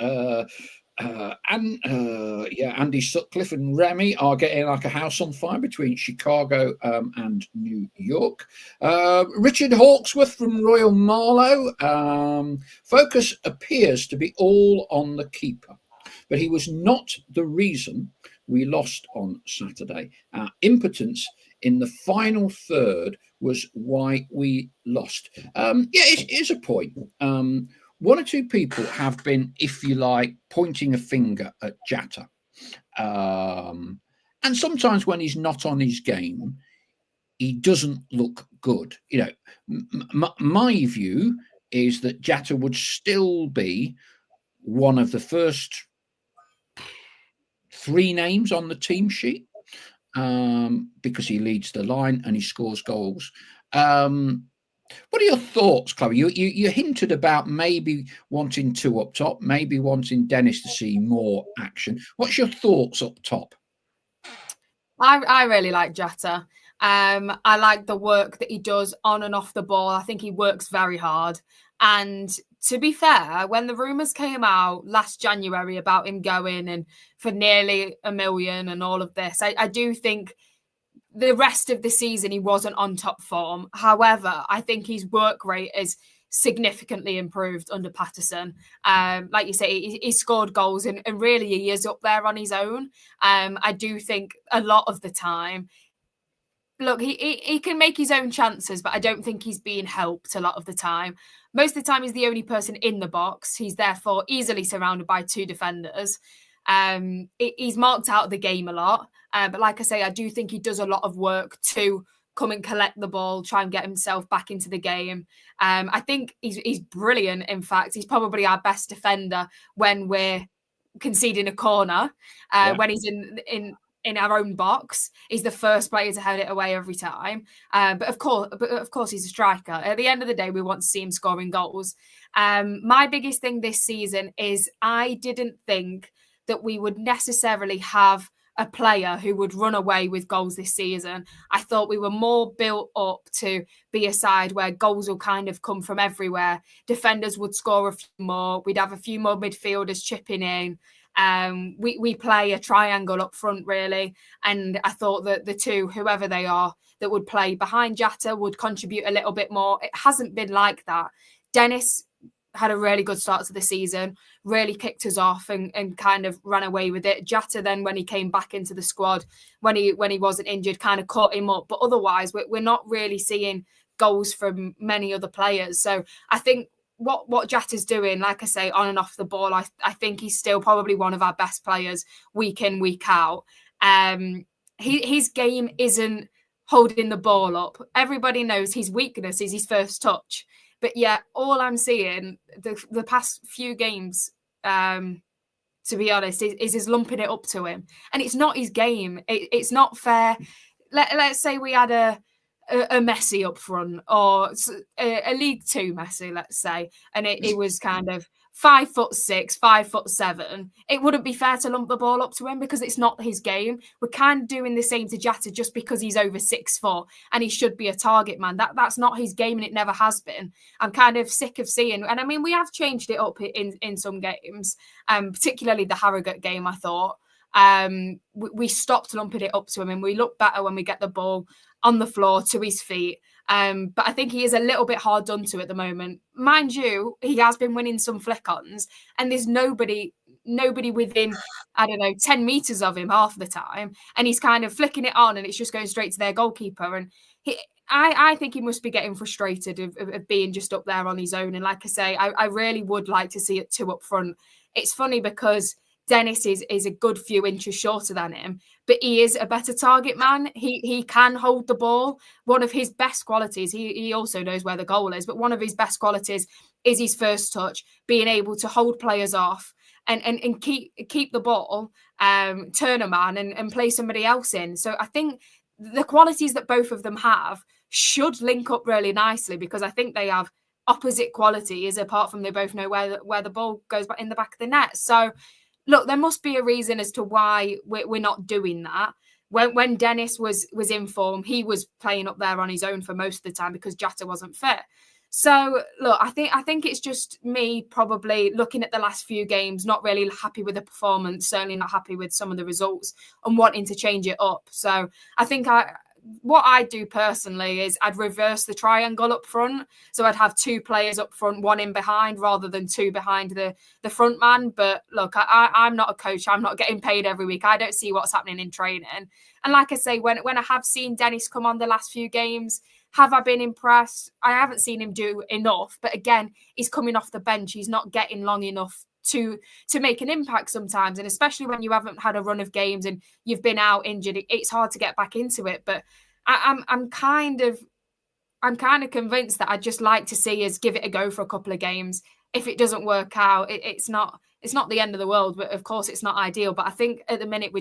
Speaker 1: Andy Sutcliffe and Remy are getting like a house on fire between Chicago and New York. Richard Hawksworth from Royal Marlow. Focus appears to be all on the keeper, but he was not the reason we lost on Saturday. Our impotence in the final third was why we lost. It is a point. One or two people have been, if you like, pointing a finger at Jatta. And sometimes when he's not on his game, he doesn't look good. My view is that Jatta would still be one of the first 3 names on the team sheet because he leads the line and he scores goals. What are your thoughts, Chloe? You hinted about maybe wanting 2 up top, maybe wanting Dennis to see more action. What's your thoughts up top?
Speaker 2: I really like Jatta. I like the work that he does on and off the ball. I think he works very hard. And to be fair, when the rumours came out last January about him going and for nearly $1 million and all of this, I do think the rest of the season he wasn't on top form. However, I think his work rate is significantly improved under Patterson. Like you say, he scored goals and really he is up there on his own. I do think a lot of the time, look, he can make his own chances, but I don't think he's being helped a lot of the time. Most of the time, he's the only person in the box. He's therefore easily surrounded by 2 defenders. He's marked out of the game a lot. But like I say, I do think he does a lot of work to come and collect the ball, try and get himself back into the game. I think he's brilliant. In fact, he's probably our best defender when we're conceding a corner. When he's in our own box, he's the first player to head it away every time. But of course, he's a striker. At the end of the day, we want to see him scoring goals. My biggest thing this season is I didn't think that we would necessarily have a player who would run away with goals this season. I thought we were more built up to be a side where goals will kind of come from everywhere. Defenders would score a few more. We'd have a few more midfielders chipping in. We play a triangle up front, really. And I thought that the 2, whoever they are, that would play behind Jatta would contribute a little bit more. It hasn't been like that. Dennis had a really good start to the season, really kicked us off and kind of ran away with it. Jatta then, when he came back into the squad, when he wasn't injured, kind of caught him up. But otherwise, we're not really seeing goals from many other players. So I think what Jatta's doing, like I say, on and off the ball, I think he's still probably one of our best players week in, week out. His game isn't holding the ball up. Everybody knows his weakness is his first touch. But yeah, all I'm seeing the past few games, to be honest, is lumping it up to him. And it's not his game. It's not fair. Let's say we had a Messi up front, or a League Two Messi, let's say, and it was kind of 5'6", 5'7". It wouldn't be fair to lump the ball up to him because it's not his game. We're kind of doing the same to Jata just because he's over 6'4" and he should be a target man. That's not his game, and it never has been. I'm kind of sick of seeing, and I mean, we have changed it up in some games, particularly the Harrogate game, I thought. We stopped lumping it up to him, and we look better when we get the ball on the floor to his feet. But I think he is a little bit hard done to at the moment. Mind you, he has been winning some flick-ons, and there's nobody within, 10 metres of him half the time. And he's kind of flicking it on, and it's just going straight to their goalkeeper. And I think he must be getting frustrated of being just up there on his own. And like I say, I really would like to see it two up front. It's funny because Dennis is a good few inches shorter than him, but he is a better target man. He can hold the ball. One of his best qualities, he also knows where the goal is, but one of his best qualities is his first touch, being able to hold players off and keep the ball, turn a man and play somebody else in. So I think the qualities that both of them have should link up really nicely, because I think they have opposite qualities, apart from they both know where the ball goes in the back of the net. So look, there must be a reason as to why we're not doing that. When Dennis was in form, he was playing up there on his own for most of the time because Jata wasn't fit. So look, I think it's just me probably looking at the last few games, not really happy with the performance, certainly not happy with some of the results, and wanting to change it up. So I think what I'd do personally is I'd reverse the triangle up front. So I'd have two players up front, one in behind, rather than two behind the front man. But look, I'm not a coach. I'm not getting paid every week. I don't see what's happening in training. And like I say, when I have seen Dennis come on the last few games, have I been impressed? I haven't seen him do enough. But again, he's coming off the bench. He's not getting long enough to make an impact sometimes, and especially when you haven't had a run of games and you've been out injured, it's hard to get back into it. But I'm kind of convinced that I'd just like to see us give it a go for a couple of games. If it doesn't work out, it's not the end of the world, but of course it's not ideal. But I think at the minute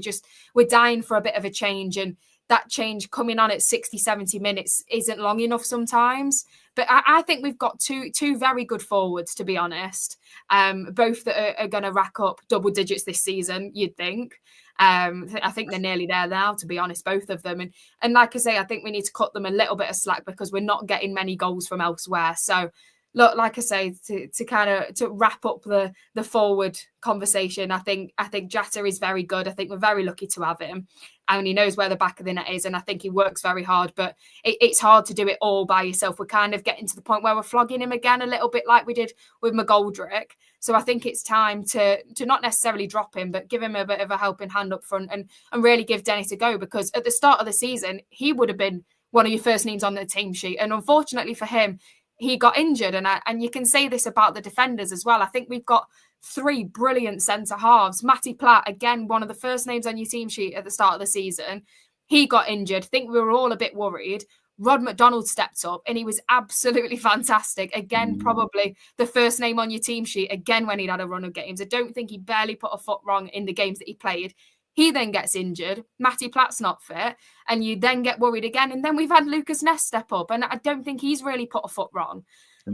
Speaker 2: we're dying for a bit of a change, and that change coming on at 60, 70 minutes isn't long enough sometimes. But I think we've got two very good forwards, to be honest. Both that are going to rack up double digits this season, you'd think. I think they're nearly there now, to be honest, both of them. And like I say, I think we need to cut them a little bit of slack because we're not getting many goals from elsewhere. So look, like I say, to wrap up the forward conversation, I think Jata is very good. I think we're very lucky to have him, and he knows where the back of the net is, and I think he works very hard. But it's hard to do it all by yourself. We're kind of getting to the point where we're flogging him again, a little bit like we did with McGoldrick. So I think it's time to not necessarily drop him, but give him a bit of a helping hand up front and really give Dennis a go, because at the start of the season, he would have been one of your first names on the team sheet. And unfortunately for him, he got injured. And you can say this about the defenders as well. I think we've got three brilliant centre halves. Matty Platt, again, one of the first names on your team sheet at the start of the season. He got injured. I think we were all a bit worried. Rod McDonald stepped up and he was absolutely fantastic. Again, probably the first name on your team sheet, again, when he'd had a run of games. I don't think he barely put a foot wrong in the games that he played. He then gets injured. Matty Platt's not fit. And you then get worried again. And then we've had Lucas Ness step up. And I don't think he's really put a foot wrong.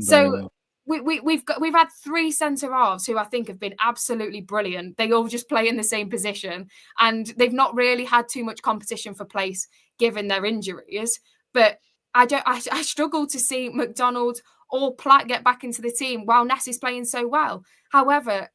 Speaker 2: So we've had three centre halves who I think have been absolutely brilliant. They all just play in the same position. And they've not really had too much competition for place given their injuries. But I struggle to see McDonald or Platt get back into the team while Ness is playing so well. However,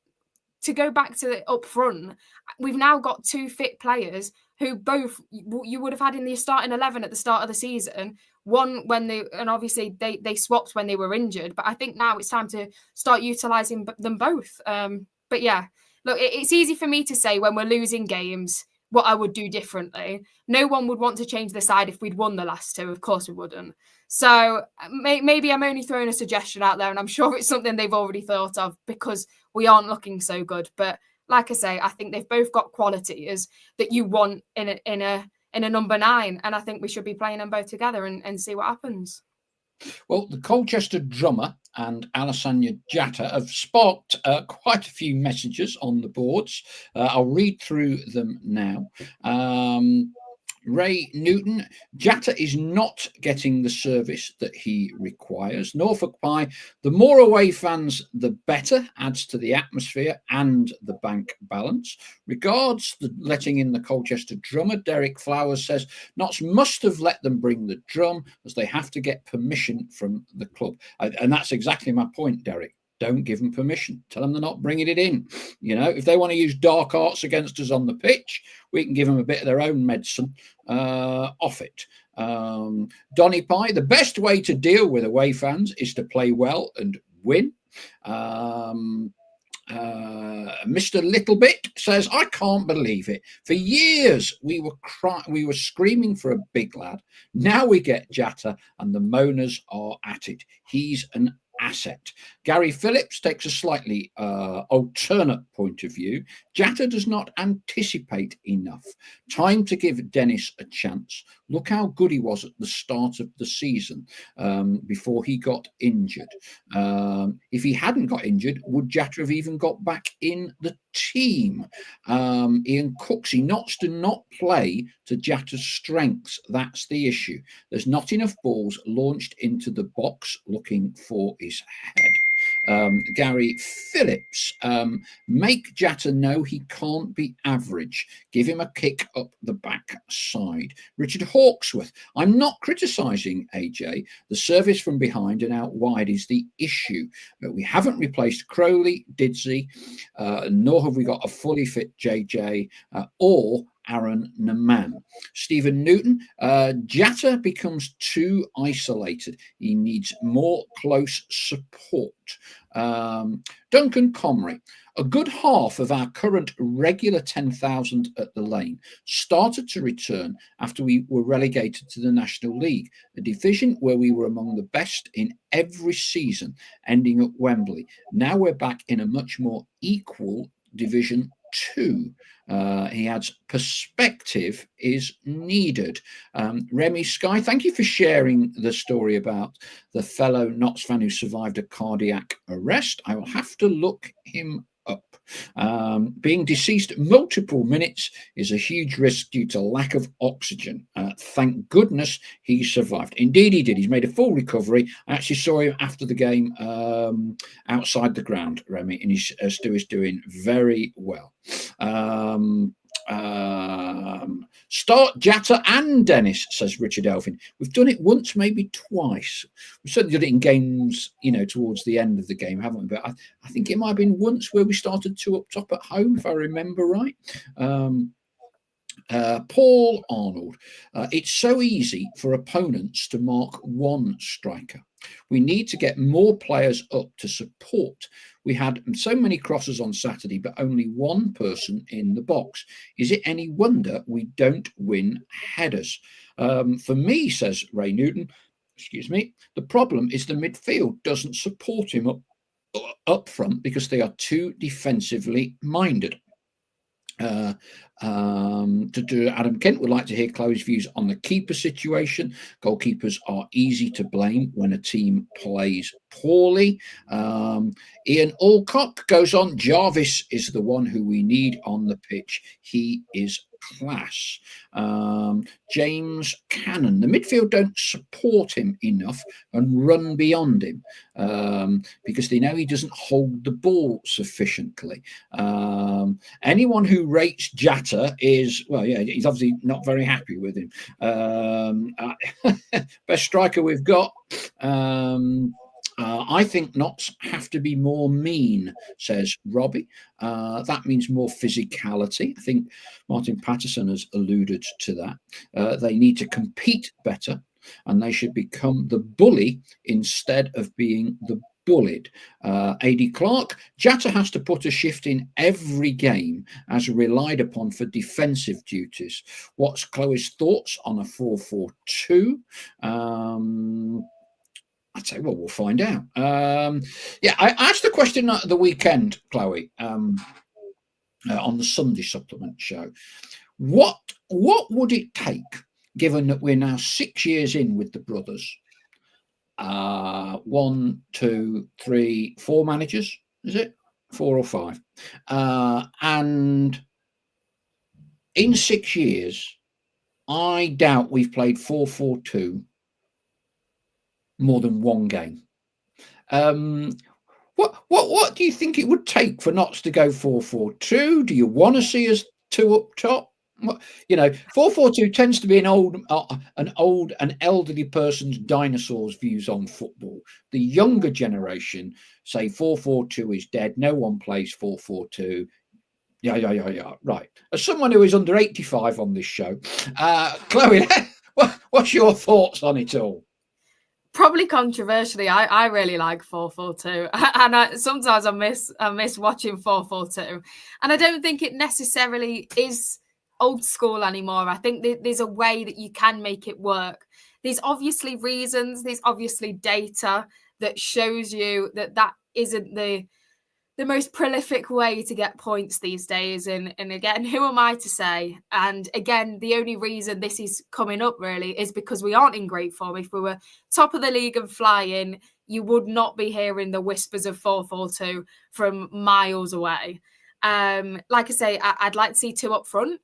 Speaker 2: to go back to the up front, we've now got two fit players who both you would have had in the starting 11 at the start of the season. One and obviously they swapped when they were injured, but I think now it's time to start utilising them both. But yeah, look, it's easy for me to say when we're losing games what I would do differently. No one would want to change the side if we'd won the last two. Of course we wouldn't. So maybe I'm only throwing a suggestion out there, and I'm sure it's something they've already thought of because we aren't looking so good. But like I say, I think they've both got qualities that you want in a number 9, and I think we should be playing them both together and see what happens.
Speaker 1: Well, the Colchester drummer and Alassane Jatta have sparked quite a few messages on the boards. I'll read through them now. Ray Newton, Jatta is not getting the service that he requires. Norfolk Pie, the more away fans, the better, adds to the atmosphere and the bank balance. Regards the letting in the Colchester drummer, Derek Flowers says Notts must have let them bring the drum as they have to get permission from the club. And that's exactly my point, Derek. Don't give them permission. Tell them they're not bringing it in. You know, if they want to use dark arts against us on the pitch, we can give them a bit of their own medicine off it. Donny Pie, the best way to deal with away fans is to play well and win. Mr. Littlebit says, I can't believe it. For years we were screaming for a big lad. Now we get Jatta and the moaners are at it. He's an asset. Gary Phillips takes a slightly alternate point of view. Jatta does not anticipate enough. Time to give Dennis a chance. Look how good he was at the start of the season before he got injured. If he hadn't got injured, would Jatta have even got back in the team? Ian Cooksey, Notts do not play to Jatta's strengths. That's the issue. There's not enough balls launched into the box looking for his head. Gary Phillips, make Jatta know he can't be average. Give him a kick up the backside. Richard Hawksworth, I'm not criticising AJ. The service from behind and out wide is the issue. But we haven't replaced Crowley, Didsey, nor have we got a fully fit JJ or Aaron Naman. Stephen Newton, Jatta becomes too isolated. He needs more close support. Duncan Comrie, a good half of our current regular 10,000 at the Lane started to return after we were relegated to the National League, a division where we were among the best in every season, ending at Wembley. Now we're back in a much more equal Division 2. He adds, perspective is needed. Remy Sky, thank you for sharing the story about the fellow Notts fan who survived a cardiac arrest. I will have to look him up. Being deceased multiple minutes is a huge risk due to lack of oxygen. Thank goodness he survived. Indeed he did. He's made a full recovery. I actually saw him after the game outside the ground, Remy, and Stu is doing very well. Start Jatta and Dennis, says Richard Elfin. We've done it once, maybe twice. We've certainly done it in games, you know, towards the end of the game, haven't we? But I think it might have been once where we started two up top at home, if I remember right. Paul Arnold, it's so easy for opponents to mark one striker. We need to get more players up to support. We had so many crosses on Saturday, but only one person in the box. Is it any wonder we don't win headers? For me, says Ray Newton, the problem is the midfield doesn't support him up front because they are too defensively minded. Adam Kent would like to hear Chloe's views on the keeper situation. Goalkeepers are easy to blame when a team plays poorly. Ian Alcock goes on, Jarvis is the one who we need on the pitch. He is class. James Cannon, the midfield don't support him enough and run beyond him because they know he doesn't hold the ball sufficiently. Anyone who rates Jatta is, well, yeah, he's obviously not very happy with him. Best striker we've got. I think Notts have to be more mean, says Robbie. That means more physicality. I think Martin Patterson has alluded to that. They need to compete better and they should become the bully instead of being the bullied. AD Clark, Jatta has to put a shift in every game as relied upon for defensive duties. What's Chloe's thoughts on a 4-4-2? I'd say, well, we'll find out. Yeah, I asked the question at the weekend, Chloe, on the Sunday supplement show. What would it take, given that we're now 6 years in with the brothers, 1, 2, 3, 4 managers. Is it 4 or 5? And in 6 years, I doubt we've played 4-4-2 more than one game. What do you think it would take for Notts to go 4-4-2? Do you want to see us 2 up top? 4-4-2 tends to be an elderly person's dinosaur's views on football. The younger generation say 4-4-2 is dead. No one plays 4-4-2. Yeah. Right. As someone who is under 85 on this show, Chloe, what's your thoughts on it all?
Speaker 2: Probably controversially, I really like 4-4-2, and sometimes I miss watching 4-4-2, and I don't think it necessarily is old school anymore. I think there's a way that you can make it work. There's obviously reasons, there's obviously data that shows you that isn't the most prolific way to get points these days. And again, who am I to say? And again, the only reason this is coming up really is because we aren't in great form. If we were top of the league and flying, you would not be hearing the whispers of 4-4-2 from miles away. Like I say, I'd like to see 2 up front,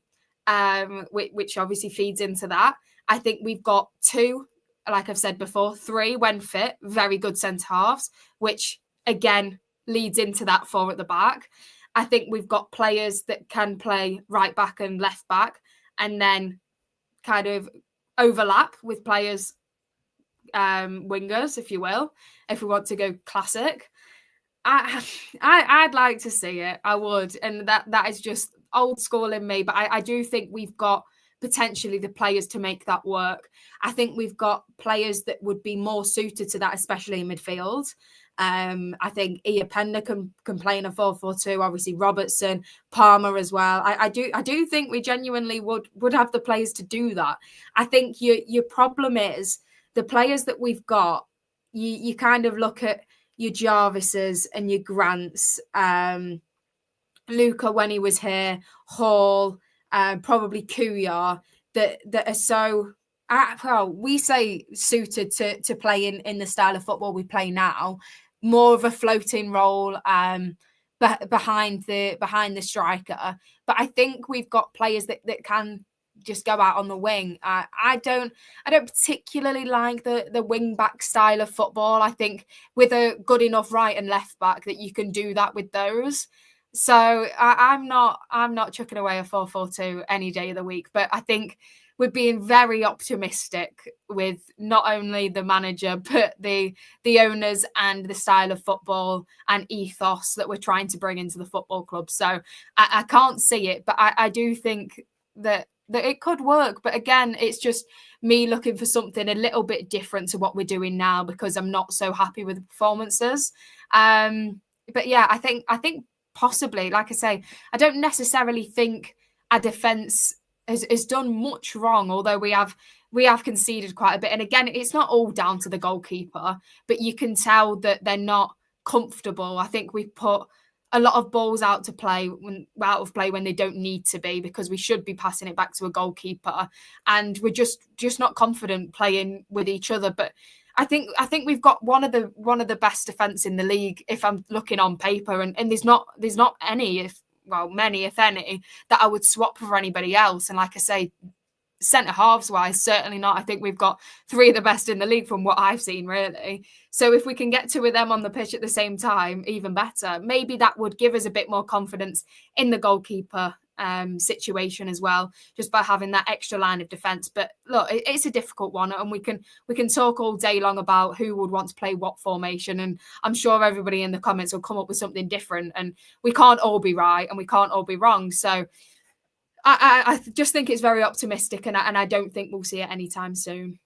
Speaker 2: which obviously feeds into that. I think we've got 2, like I've said before, 3 when fit, very good centre halves, which again leads into that 4 at the back. I think we've got players that can play right back and left back, and then kind of overlap with players, wingers, if you will, if we want to go classic. I'd like to see it. I would, and that is just old school in me. But I do think we've got potentially the players to make that work. I think we've got players that would be more suited to that, especially in midfield. I think Iapenda can play in a 4-4-2. Obviously, Robertson, Palmer as well. I do think we genuinely would have the players to do that. I think your problem is the players that we've got. You kind of look at your Jarvises and your Grants, Luca when he was here, Hall, probably Kuyar, that are so. Well, we say suited to play in the style of football we play now, more of a floating role behind the striker. But I think we've got players that can just go out on the wing. I don't particularly like the wing back style of football. I think with a good enough right and left back that you can do that with those. So I'm not chucking away a 4-4-2 any day of the week. But I think we're being very optimistic with not only the manager, but the owners and the style of football and ethos that we're trying to bring into the football club. So I can't see it, but I do think that it could work. But again, it's just me looking for something a little bit different to what we're doing now, because I'm not so happy with the performances. But yeah, I think possibly, like I say, I don't necessarily think our defence has done much wrong, although we have conceded quite a bit. And again, it's not all down to the goalkeeper, but you can tell that they're not comfortable. I think we've put a lot of balls out of play when they don't need to be, because we should be passing it back to a goalkeeper, and we're just not confident playing with each other. But I think we've got one of the best defence in the league if I'm looking on paper, and there's not any, many, if any, that I would swap for anybody else. And like I say, centre halves wise, certainly not. I think we've got 3 of the best in the league from what I've seen, really. So if we can get 2 of them on the pitch at the same time, even better. Maybe that would give us a bit more confidence in the goalkeeper situation as well, just by having that extra line of defence. But look, it's a difficult one, and we can talk all day long about who would want to play what formation, and I'm sure everybody in the comments will come up with something different, and we can't all be right and we can't all be wrong. So I just think it's very optimistic, and I don't think we'll see it anytime soon.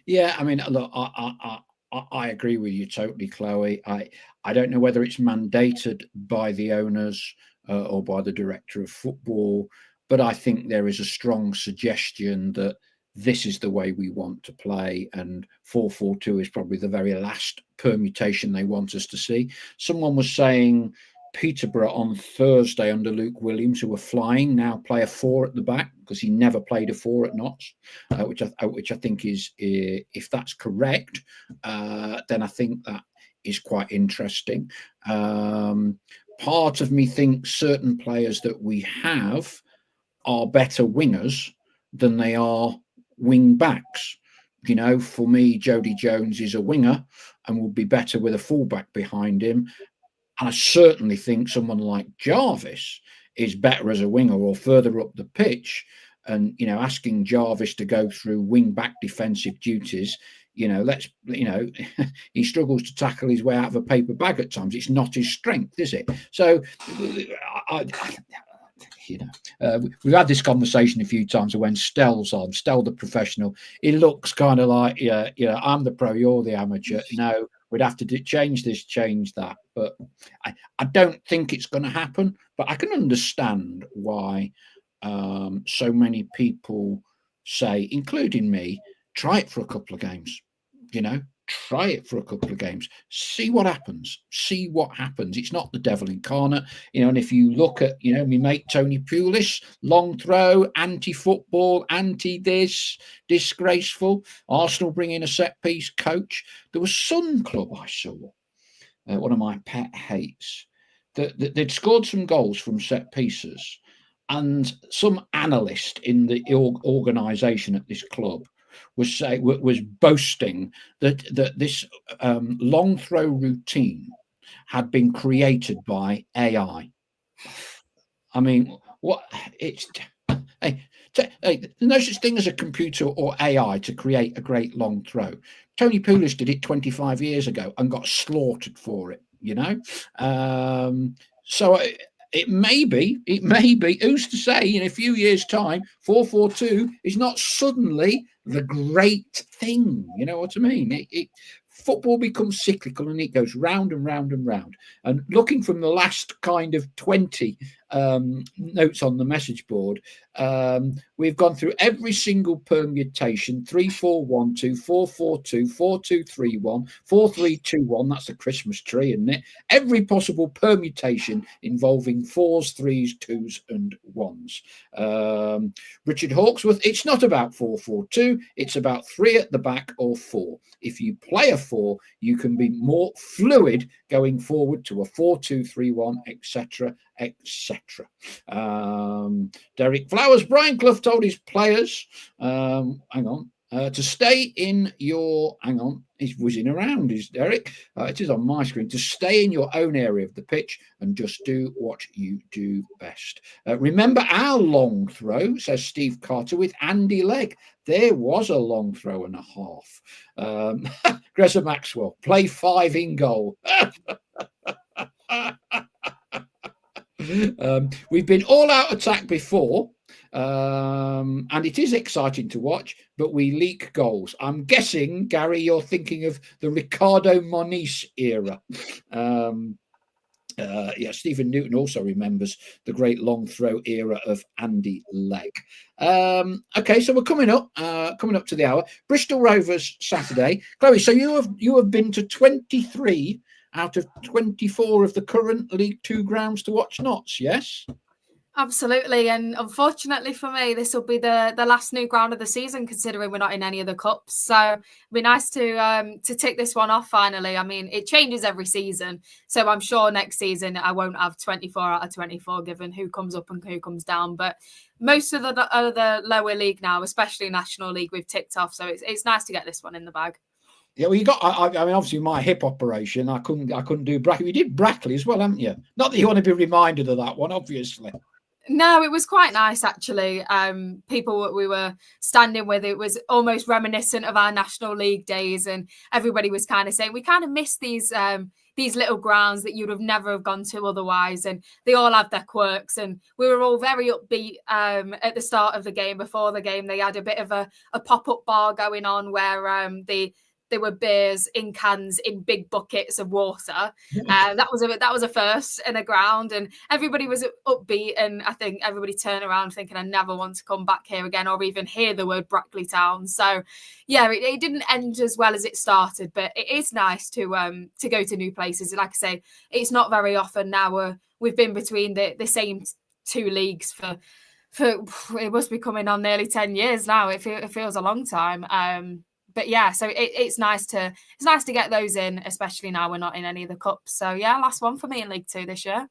Speaker 1: Yeah, I mean, look, I agree with you totally, Chloe. I don't know whether it's mandated by the owners or by the director of football, but I think there is a strong suggestion that this is the way we want to play, and 4-4-2 is probably the very last permutation they want us to see. Someone was saying Peterborough on Thursday under Luke Williams, who were flying, now play a 4 at the back because he never played a 4 at Notts, which I think is, if that's correct, then I think that is quite interesting. Part of me thinks certain players that we have are better wingers than they are wing backs. You know, for me, Jody Jones is a winger and will be better with a fullback behind him. And I certainly think someone like Jarvis is better as a winger or further up the pitch. And, you know, asking Jarvis to go through wing back defensive duties, you know, he struggles to tackle his way out of a paper bag at times. It's not his strength, is it? So, we've had this conversation a few times when Stell's on, Stell the professional. He looks kind of like, I'm the pro, you're the amateur. No, we'd have to change this, change that. But I don't think it's going to happen. But I can understand why so many people say, including me, try it for a couple of games. You know, try it for a couple of games. See what happens. See what happens. It's not the devil incarnate. You know, and if you look at, you know, my mate Tony Pulis, long throw, anti-football, anti-this, disgraceful. Arsenal bringing a set-piece coach. There was some club I saw, one of my pet hates, that they'd scored some goals from set pieces, and some analyst in the organisation at this club was boasting that this long throw routine had been created by AI. I mean, what it's there's no such thing as a computer or AI to create a great long throw. Tony Pulis did it 25 years ago and got slaughtered for it, you know. So it may be, who's to say in a few years' time, 4-4-2 is not suddenly the great thing. You know what I mean? Football becomes cyclical and it goes round and round and round. And looking from the last kind of 20 notes on the message board, we've gone through every single permutation: 3-4-1-2, 4-4-2, 4-2-3-1, 4-3-2-1. That's a Christmas tree, isn't it? Every possible permutation involving 4s, 3s, 2s, and 1s. Richard Hawksworth, it's not about 4-4-2, it's about 3 at the back or 4. If you play a 4, you can be more fluid going forward to a 4-2-3-1, etc., etc. Derek Flowers, Brian Clough told his players, to stay in your, he's whizzing around, is Derek. It is on my screen. To stay in your own area of the pitch and just do what you do best. Remember our long throw, says Steve Carter, with Andy Legg. There was a long throw and a half. Greta Maxwell, play 5 in goal. We've been all out attack before, and it is exciting to watch, but we leak goals. I'm guessing, Gary, you're thinking of the Ricardo Moniz era. Stephen Newton also remembers the great long throw era of Andy Legg. Okay, so we're coming up to the hour. Bristol Rovers Saturday. Chloe, so you have been to 23 out of 24 of the current League 2 grounds to watch Notts, yes?
Speaker 2: Absolutely, and unfortunately for me, this will be the last new ground of the season, considering we're not in any of the cups. So it'd be nice to tick this one off finally. I mean, it changes every season, so I'm sure next season I won't have 24 out of 24, given who comes up and who comes down. But most of the lower league now, especially National League, we've ticked off. So it's nice to get this one in the bag.
Speaker 1: Yeah, well, you got. I mean, obviously, my hip operation, I couldn't do Brackley. You did Brackley as well, haven't you? Not that you want to be reminded of that one, obviously.
Speaker 2: No, it was quite nice, actually. People we were standing with, it was almost reminiscent of our National League days, and everybody was kind of saying we kind of miss these little grounds that you'd have never have gone to otherwise, and they all have their quirks. And we were all very upbeat at the start of the game. Before the game, they had a bit of a pop-up bar going on where there were beers in cans in big buckets of water. That was a first in a ground, and everybody was upbeat. And I think everybody turned around thinking, I never want to come back here again, or even hear the word Brackley Town. So, yeah, it didn't end as well as it started, but it is nice to go to new places. Like I say, it's not very often now. We've been between the same two leagues for it must be coming on nearly 10 years now. It feels a long time. But yeah, so it's nice to get those in, especially now we're not in any of the cups. So yeah, last one for me in League Two this year.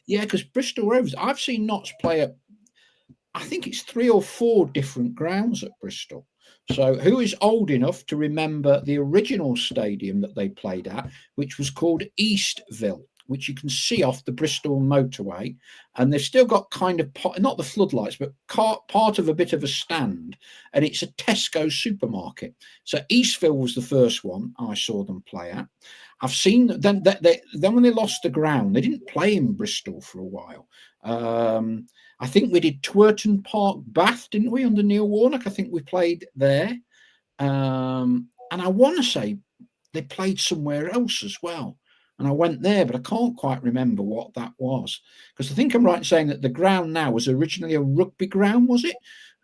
Speaker 1: Yeah, because Bristol Rovers, I've seen Notts play at, I think it's 3 or 4 different grounds at Bristol. So who is old enough to remember the original stadium that they played at, which was called Eastville, which you can see off the Bristol motorway, and they've still got kind of not the floodlights, but part of a bit of a stand, and it's a Tesco supermarket. So Eastville was the first one I saw them play at. I've seen then when they lost the ground, they didn't play in Bristol for a while. I think we did Twerton Park, Bath, didn't we, under Neil Warnock? I think we played there, and I want to say they played somewhere else as well. And I went there, but I can't quite remember what that was. Because I think I'm right in saying that the ground now was originally a rugby ground, was it?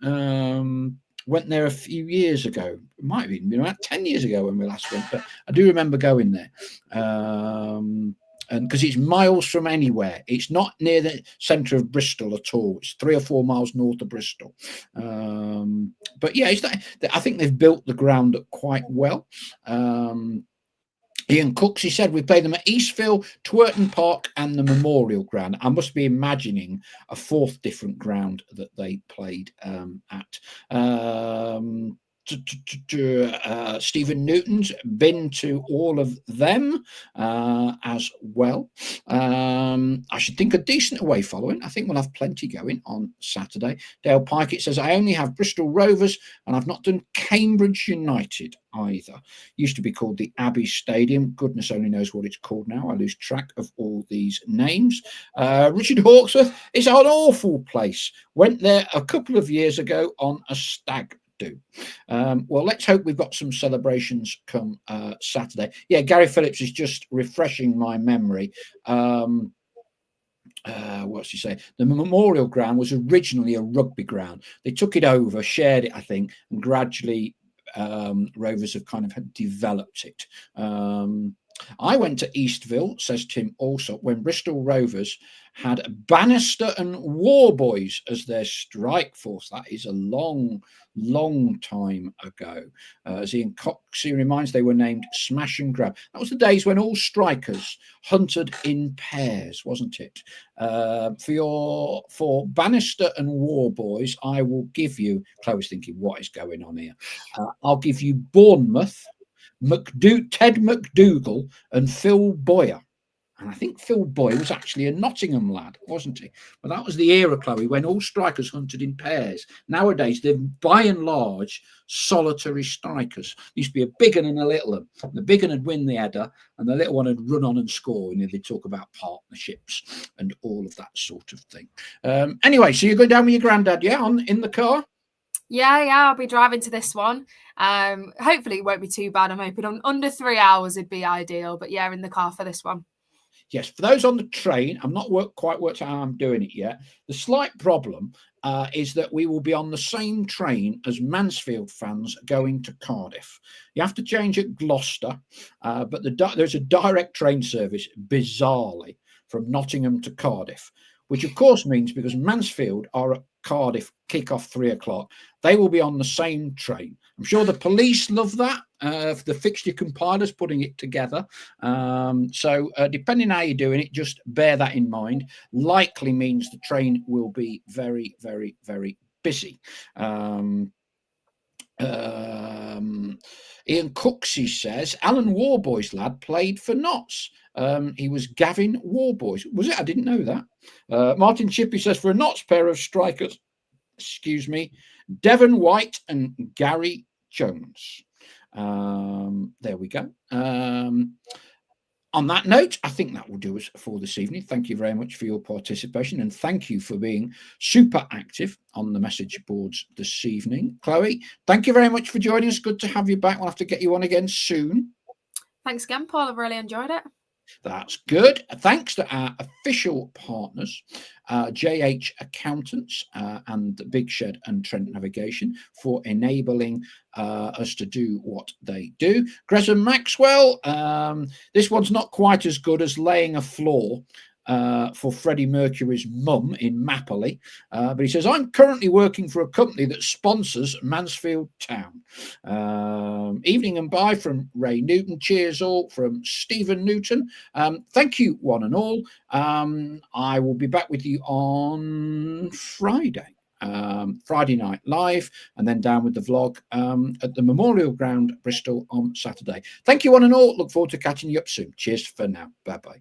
Speaker 1: Went there a few years ago. It might have even been about 10 years ago when we last went, but I do remember going there. And because it's miles from anywhere. It's not near the centre of Bristol at all. It's 3 or 4 miles north of Bristol. But yeah, I think they've built the ground up quite well. Ian Cooks, he said, we played them at Eastville, Twerton Park and the Memorial Ground. I must be imagining a 4th different ground that they played at. Stephen Newton's been to all of them as well. I should think a decent away following. I think we'll have plenty going on Saturday. Dale Pike, it says, I only have Bristol Rovers and I've not done Cambridge United either. Used to be called the Abbey Stadium. Goodness only knows what it's called now. I lose track of all these names. Richard Hawksworth is an awful place. Went there a couple of years ago on a stag do. Well, let's hope we've got some celebrations come Saturday. Yeah, Gary Phillips is just refreshing my memory. What's he say? The Memorial Ground was originally a rugby ground. They took it over, shared it, I think, and gradually Rovers have kind of developed it. I went to Eastville, says Tim Alsop, when Bristol Rovers had Bannister and Warboys as their strike force. That is a long time ago. As Ian Coxey reminds, they were named Smash and Grab. That was the days when all strikers hunted in pairs, wasn't it? For Bannister and Warboys, I will give you, Chloe's thinking, what is going on here? I'll give you Bournemouth, Ted McDougall and Phil Boyer. And I think Phil Boyer was actually a Nottingham lad, wasn't he? But that was the era, Chloe, when all strikers hunted in pairs. Nowadays, they're by and large solitary strikers. There used to be a big one and a little one. The big one would win the header and the little one would run on and score. And they talk about partnerships and all of that sort of thing. Anyway, so you're going down with your granddad, yeah, in the car?
Speaker 2: Yeah, I'll be driving to this one. Hopefully it won't be too bad. I'm hoping under 3 hours would be ideal, but yeah, in the car for this one.
Speaker 1: Yes, for those on the train, I'm not quite worked out how I'm doing it yet. The slight problem is that we will be on the same train as Mansfield fans going to Cardiff. You have to change at Gloucester, but there's a direct train service, bizarrely, from Nottingham to Cardiff, which of course means because Mansfield are at Cardiff, kick off 3 o'clock, they will be on the same train. I'm sure the police love that, the fixture compilers putting it together. So depending how you're doing it, just bear that in mind. Likely means the train will be very, very, very busy. Ian Cooksey says, Alan Warboys lad played for Notts. He was Gavin Warboys. Was it? I didn't know that. Martin Chippy says, for a Notts pair of strikers, Devon White and Gary Jones. There we go. On that note, I think that will do us for this evening. Thank you very much for your participation, and thank you for being super active on the message boards this evening. Chloe, thank you very much for joining us. Good to have you back. We'll have to get you on again soon.
Speaker 2: Thanks again, Paul. I've really enjoyed it.
Speaker 1: That's good. Thanks to our official partners, JH Accountants and Big Shed and Trent Navigation, for enabling us to do what they do. Gresham Maxwell, this one's not quite as good as laying a floor for Freddie Mercury's mum in Mapley, but he says, I'm currently working for a company that sponsors Mansfield Town. Evening and bye from Ray Newton. Cheers all from Stephen Newton. Thank you one and all. I will be back with you on Friday. Friday night live, and then down with the vlog at the Memorial Ground, Bristol, on Saturday. Thank you one and all. Look forward to catching you up soon. Cheers for now. Bye bye.